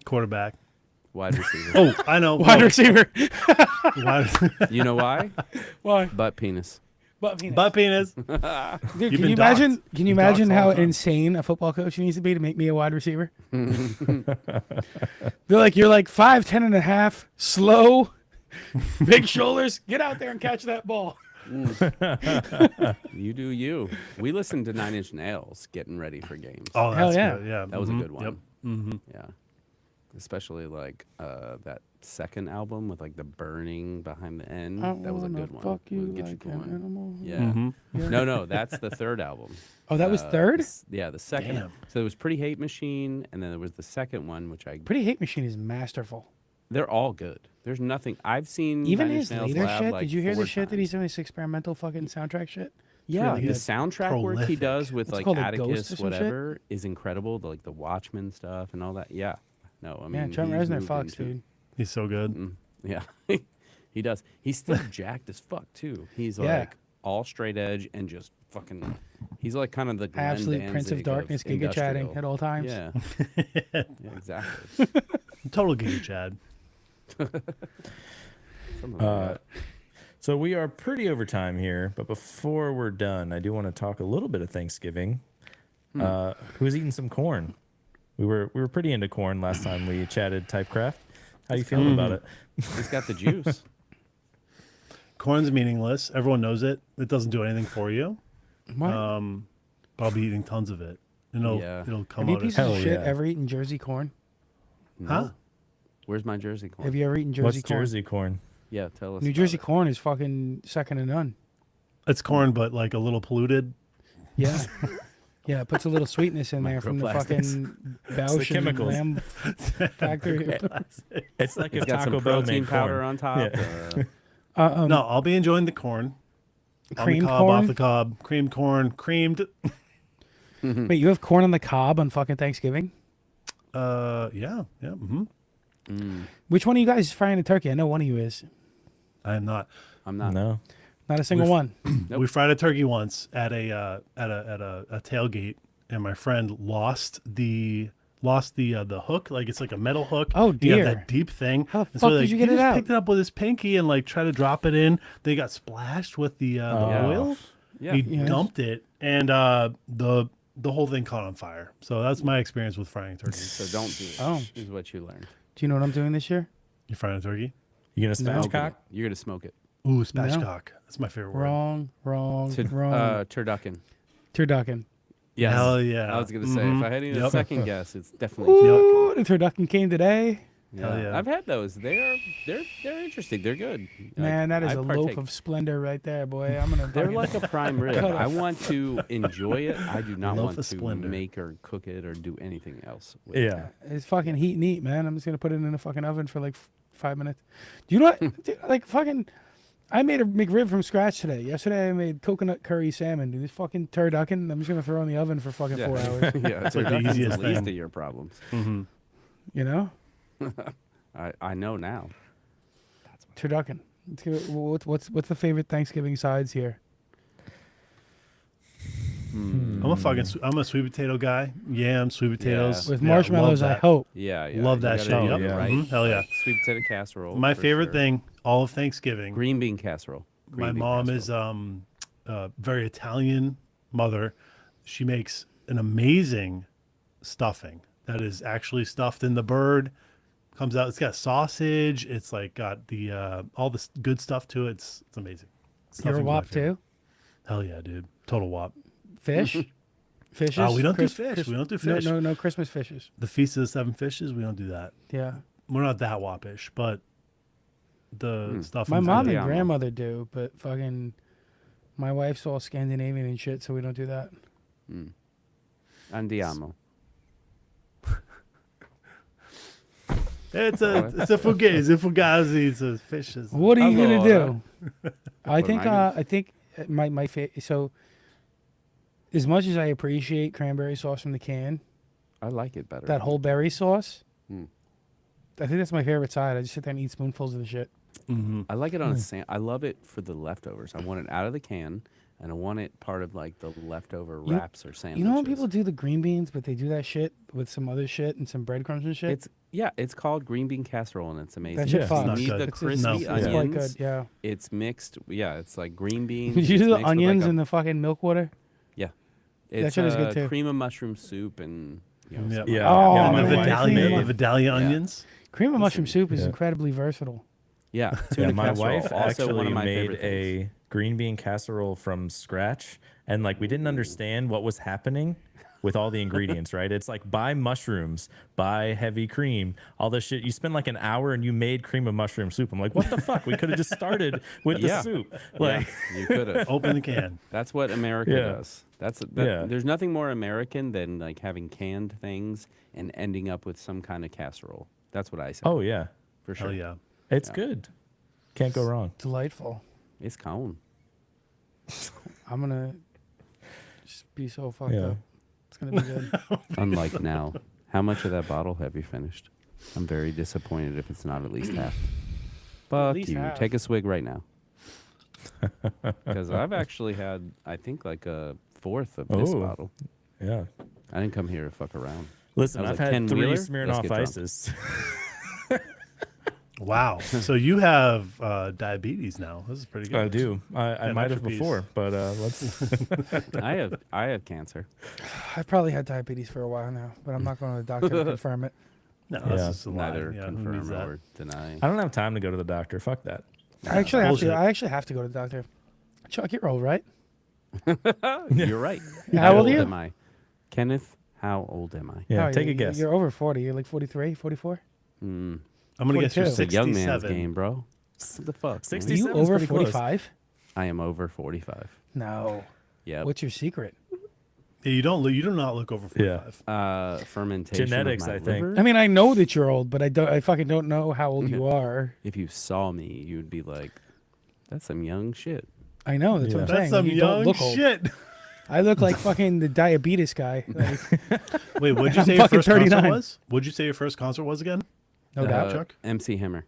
Quarterback. Wide receiver. Oh, I know. Wide receiver. Wide- You know why? Why? Butt penis. Butt penis. Butt penis. Dude, You've can been you imagine? doxed. Can you You've imagine doxed all how the time. insane a football coach needs to be to make me a wide receiver? They're like, you're like 5'10" and a half, slow, big shoulders. Get out there and catch that ball. You do you. We listened to Nine Inch Nails getting ready for games. Oh, Hell that's yeah. good. Yeah, That was a mhm, good one. Yep. Mm-hmm. Yeah. Especially like that second album with like the burning behind the end. That was a good one. Fuck you It'll get like going. an animal. Yeah. Mm-hmm. No, that's the third album. Oh, that was third? Yeah, the second. Damn. So there was Pretty Hate Machine, and then there was the second one, which Pretty Hate Machine is masterful. they're all good. There's nothing I've seen. Even Nine Inch his Nails later Lab, shit. like, Did you hear 4 the shit that times. he's doing? This experimental fucking soundtrack shit. Yeah, really the good. soundtrack work he Prolific. does with What's it like called, like Ghost or Atticus, some shit? whatever, is incredible. Like the Watchmen stuff and all that. Yeah. No, I mean, Man, Trent he's Reznor moved fucks, into- dude. He's so good. Yeah, he does. He's still jacked as fuck too. He's Yeah. like all straight edge and just fucking. He's like kind of the Glenn Absolute Prince of Danzig Darkness, Giga chatting industrial. at all times. Yeah. Yeah, exactly. Total Giga Chad. Something like that. So we are pretty over time here, but before we're done, I do want to talk a little bit of Thanksgiving. Who's eating some corn? We were pretty into corn last time we chatted Typecraft. How you feeling about it? He's got the juice. Corn's meaningless. Everyone knows it. It doesn't do anything for you. What? But I'll be eating tons of it. And Yeah. it'll come Have you out pieces as hell of shit yeah. ever eaten Jersey corn? Huh? No. Where's my Jersey corn? Have you ever eaten Jersey What's corn? Jersey corn? Yeah, tell us. New about Jersey it. corn is fucking second to none. It's corn, but like a little polluted. Yeah. Yeah, it puts a little sweetness in there from the fucking Bausch and chemicals. Lamb factory. It's like It's if got some Taco Bell protein made powder corn. on top. Yeah. No, I'll be enjoying the corn. On Creamed the cob, corn? off the cob. Creamed corn. Creamed. Wait, you have corn on the cob on fucking Thanksgiving? Yeah. Mm-hmm. Which one of you guys is frying the turkey? I know one of you is. I am not. I'm not. No. Not a single one. Nope. We fried a turkey once at a tailgate, and my friend lost the hook. Like it's like a metal hook. Oh, You dear. got that deep thing. How the And fuck so, did like, you get he it just out? Picked it up with his pinky and like tried to drop it in. They got splashed with the Yeah. oil. Yeah. He Yes. dumped it, and the whole thing caught on fire. So that's my experience with frying turkey. So don't do it. Oh. Is what you learned. Do you know what I'm doing this year? You frying a turkey? You gonna No. spatchcock? You're gonna smoke it. Ooh, spatchcock. No. That's my favorite word. Wrong. Turducken. Turducken. Yes. Hell yeah. I was gonna say Mhm. if I had even a Yep. second guess, it's definitely turducken. Ooh, the turducken came today. Hell yeah. I've had those. They're interesting. They're good. Man, that is I a partake. loaf of splendor right there, boy. I'm gonna. They're fucking- like a prime rib. Cut I off. want to enjoy it. I do not Loaf want of to splendor. make or cook it or do anything else. With Yeah. It's fucking heat and eat, man. I'm just gonna put it in the fucking oven for like 5 minutes. Do you know what? Dude, like fucking, I made a McRib from scratch today. Yesterday I made coconut curry salmon. Dude, this fucking turducken, I'm just gonna throw in the oven for fucking 4 hours. yeah, it's like the easiest the least thing. of your problems. Mm-hmm. You know, I know now. turducken. Let's give it- What's the favorite Thanksgiving sides here? I'm a sweet potato guy. Yam, sweet potatoes. With Yeah, marshmallows, love I that. hope. Yeah, yeah. Love you that gotta shit. do Yep. it Yeah. right. Mhm. Hell yeah. Like sweet potato casserole. My for favorite sure. thing, all of Thanksgiving. Green bean casserole. My Green bean mom casserole. is very Italian mother. She makes an amazing stuffing that is actually stuffed in the bird. Comes out. It's got sausage. It's like got the all this good stuff to it. It's amazing. You ever Stuffing's my wop favorite. too? Hell yeah, dude. Total wop. Fish? Fishes? We don't do fish. We don't do fish. No Christmas fishes. The Feast of the Seven Fishes. We don't do that. Yeah. We're not that woppish, but the stuff. My mom and Andiamo. grandmother do, but fucking my wife's all Scandinavian and shit, so we don't do that. Andiamo. It's a fugazi. It's a fugazi. It's a fishes. What are you gonna Allora. do? I What think am I gonna- I think my so as much as I appreciate cranberry sauce from the can, I like it better. that whole berry sauce, Mm. I think that's my favorite side. I just sit there and eat spoonfuls of the shit. Mm-hmm. I like it on a I love it for the leftovers. I want it out of the can. and I want it part of like the leftover You- wraps or sandwiches. You know when people do the green beans, but they do that shit with some other shit and some breadcrumbs and shit? It's called green bean casserole, and it's amazing. That shit Yeah. fucks. You Not need good. the It's crispy no. It's onions. quite good, yeah. It's mixed. Yeah, it's like green beans. Did you do it's the mixed with, onions like, in the fucking milk water? Yeah. That It's shit is good, too. cream of mushroom soup and Yep. Yeah. Oh, yeah, And my the wife Vidalia, made- the Vidalia Yeah. onions. Cream of mushroom soup is Yeah. incredibly versatile. yeah. Yeah, Tuna my casserole, wife also one actually of my made favorite things. a green bean casserole from scratch, and like we didn't understand what was happening with all the ingredients, right? It's like buy mushrooms, buy heavy cream, all this shit. You spend like an hour and you made cream of mushroom soup. I'm like, what the fuck? We could have just started with the Yeah. soup. Like, Yeah, you could have. Open the can. That's what America Yeah. does. Yeah. There's nothing more American than like having canned things and ending up with some kind of casserole. That's what I say. oh yeah, for sure. Hell yeah. it's Yeah. good. Can't go wrong. Delightful. It's cone. I'm gonna just be so fucked Yeah. up. It's gonna be good. Unlike now. How much of that bottle have you finished? I'm very disappointed if it's not at least half. Fuck least you. half. Take a swig right now. Because I've actually had, I think, like a fourth of this Oh. bottle. Yeah. I didn't come here to fuck around. Listen, I was I've like, had Ken 3 Wheeler? Let's Smirnoff get drunk. Ices. Wow. So you have diabetes now. This is pretty good. I do. I An might have extra piece. before, but let's. I have cancer. I've probably had diabetes for a while now, but I'm not going to the doctor to confirm it. No, Yeah. this is a lie. Neither Yeah, who confirm needs that? or deny. I don't have time to go to the doctor. Fuck that. I actually bullshit. have to go to the doctor. Chuck, you're old, right? You're right. How old are you? am I? Kenneth, how old am I? Yeah, Oh, take you- a guess. You're over 40. You're like 43, 44? Mm, I'm going to guess you're 42. it's a young man's 67. game, bro. What the fuck? man? 60. Are you 67 's over pretty close. 45? I am over 45. No. Yep. What's your secret? Yeah, you do not look over 45. Fermentation. of Genetics, my I think. liver. I mean, I know that you're old, but I fucking don't know how old you are. If you saw me, you'd be like, "That's some young shit." I know, that's what I'm Yeah. saying. That's some you don't young look old. shit. I look like fucking the diabetes guy. Like, Wait, what'd you I'm say your fucking first concert 39. was? What'd you say your first concert was again? no doubt. Chuck? MC Hammer.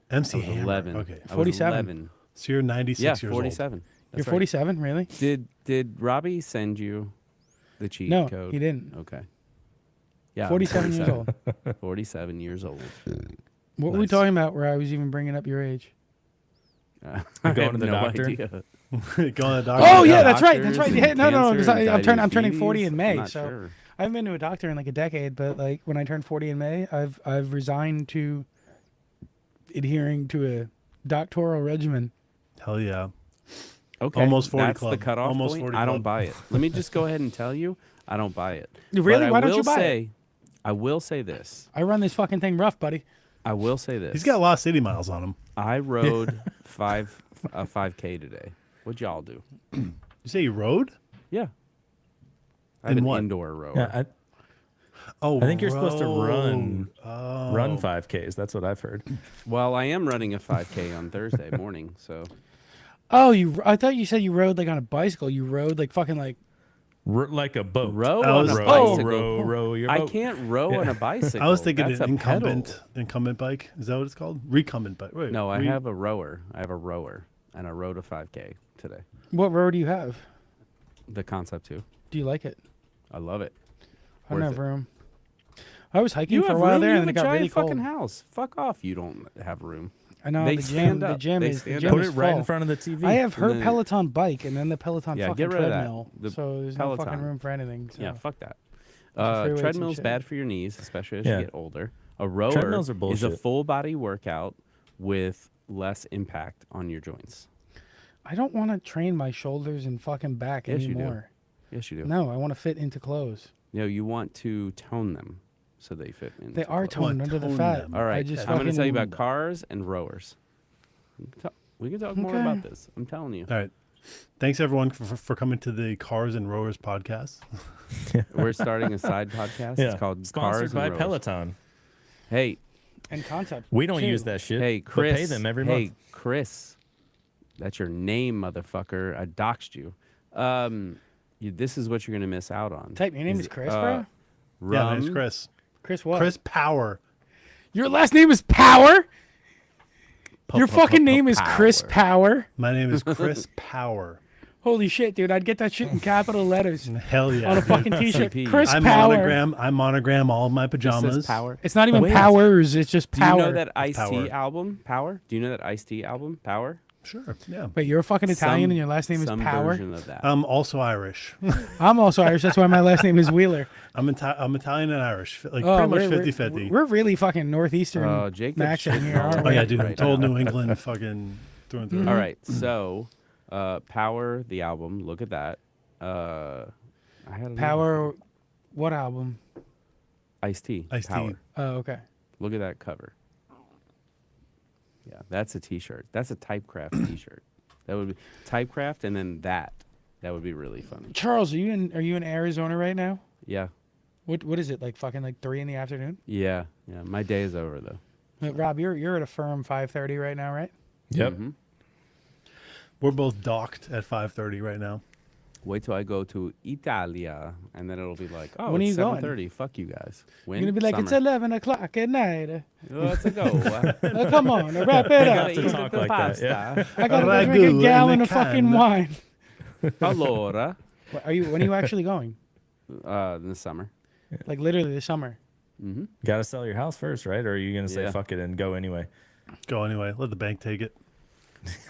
MC I was Hammer. 11. Okay. I was 47. 11. So you're 96 Yeah, years 47. You're That's right. 47, really? Did Robbie send you the cheat No, code? he didn't. Okay. Yeah. I'm 47 years old. 47 years old. What were we Nice. talking about where I was even bringing up your age? I going to have the no doctor? idea. old. Going to the doctor. Oh, yeah, that's right. Doctors That's right. and Yeah, no, cancer and I'm turning 40 in diabetes? May, I'm not so sure. I haven't been to a doctor in like a decade. But like when I turn 40 in May, I've resigned to adhering to a doctoral regimen. Hell yeah. Okay. Almost 40 That's club. the cutoff Almost point. 40 I don't club. buy it. Let me just go ahead and tell you, I don't buy it. Really? But Why don't you will buy it? say, I will say this. I run this fucking thing rough, buddy. I will say this. He's got a lot of city miles on him. I rode a 5K today. What'd y'all do? You say you rode? Yeah. I have In an what? indoor rower. Yeah, Oh, I think you're supposed to road. run 5Ks. That's what I've heard. Well, I am running a 5K on Thursday morning, so Oh, I thought you said you rode like on a bicycle. You rode like fucking like. Like a boat. row I on was- a row, bicycle. row your I boat. can't row on a bicycle. I was thinking That's an a pedal. incumbent bike. Is that what it's called? Recumbent bike. Wait, No, I have a rower. I have a rower, and I rode a 5K today. What road do you have? The Concept 2. Do you like it? I love it. I don't Worth have it. room. I was hiking You for have a while room. there, You and have then a it got giant really fucking cold. house. Fuck off. You don't have room. I know They the stand gym. up. The gym They is the stand gym up. Put is it right full. in front of the TV. I have her then- Peloton bike and then the Peloton Yeah, fucking get rid of that. treadmill. The So there's no fucking Peloton. room for anything. So. Yeah, fuck that. free weights and Treadmill's shit. bad for your knees, especially as Yeah. you get older. A rower Treadmills are is a bullshit. full body workout with less impact on your joints. I don't want to train my shoulders and fucking back Yes, you do. anymore. Yes, you do. No, I want to fit into clothes. No, you want to tone them so they fit in. They are toned under the tone fat. them. All right, I just I'm going to tell you fucking- about cars and rowers. We can talk more Okay. about this. I'm telling you. All right. Thanks everyone for coming to the Cars and Rowers podcast. We're starting a side podcast. Yeah. It's called Sponsored Cars by and Rowers. Peloton. Hey, And concept. We don't too. use that shit. hey, but Chris. pay them every hey, month. Chris. That's your name, motherfucker. I doxed you. This is what you're going to miss out on. Type, your name is Chris, bro? Yeah, my name's Rum, Chris. Chris what? Chris Power. Your last name is Power? Your fucking name is Chris Power? My name is Chris Power. Holy shit, dude! I'd get that shit in capital letters Hell yeah. on a dude. fucking t-shirt. CP. Chris I Power. monogram all of my This pajamas. says Power. It's not even Wait. Powers. It's just Do you Power. know that Ice-T Power. album, Power? Do you know that Ice-T album, Power? Sure. Yeah. Wait, you're a fucking Italian Some- and your last name is some Power? version of that. I'm also Irish. I'm also Irish. That's why my last name is Wheeler. I'm Italian and Irish. Like Oh, pretty much we're- 50-50. We're really fucking northeastern Oh, Jacob action should here, know aren't Oh we? yeah, dude. I'm Right total now. New England fucking through and through. All right, so Power, the album. Look at that. I had another Power. What album? thing. Ice-T. Ice-T. Power. Oh, okay. Look at that cover. Yeah, that's a T-shirt. That's a Typecraft T-shirt. That would be Typecraft, and then that. That would be really funny. Charles, are you in Arizona right now? Yeah, What is it like? Fucking like 3 in the afternoon? yeah. My day is over though. Rob, you're at a firm 5:30 right now, right? Yep. Mhm. We're both docked at 5:30 right now. Wait till I go to Italia, and then it'll be like, oh, When are it's you going? 7:30. Fuck you guys. When? You're gonna be like, it's Summer. 11 o'clock at night. Let's go. Oh, come on, wrap it gotta up. eat to talk like that, yeah. I gotta go Ragu drink a in gallon the of fucking can. wine. Allora, When are you actually going? in the summer. Like literally this summer. Mm-hmm. Got to sell your house first, right? Or are you gonna say Yeah. fuck it and go anyway? Go anyway. Let the bank take it.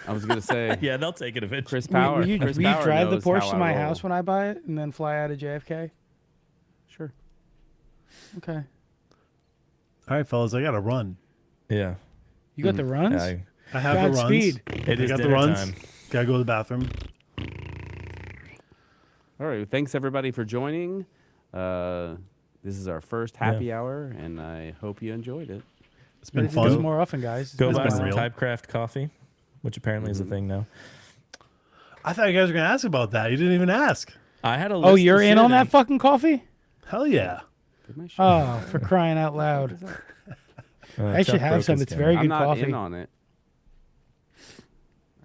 I was gonna say, Yeah, they'll take it eventually. Chris Power. Will you, Chris will you Power drive the knows Porsche how to I my roll. house when I buy it and then fly out of JFK? Sure. Okay. All right, fellas. I got to run. Yeah. You got the runs? Yeah, I have the runs. Godspeed. it I is got the dinner runs. time. Gotta go to the bathroom. All right. Thanks everybody for joining. This is our first happy hour, and I hope you enjoyed it. It's been Let's do this fun. more often, guys. It's Go been a buy been some while. real. Typecraft coffee, which apparently is a thing now. I thought you guys were gonna ask about that. You didn't even ask. I had a Oh, list you're of in shit on that and- fucking coffee? Hell yeah. Did my shit- Oh, for crying out loud. I should Chuck have broke some. his It's camera. very I'm good not coffee. in on it.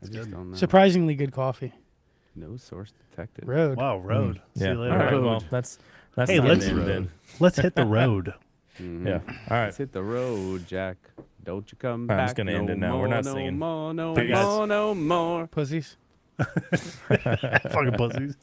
I just don't know. Surprisingly good coffee. No source detected. Road. Wow, road. See Yeah. you later. All right. Road. Well, that's Hey, not let's- an end then. Let's hit the road. Mhm. Yeah. All right. Let's hit the road, Jack. Don't you come I'm back. just gonna no end it now. More, We're not no singing. More, no Hey, guys. more, no more. Pussies. Fucking pussies.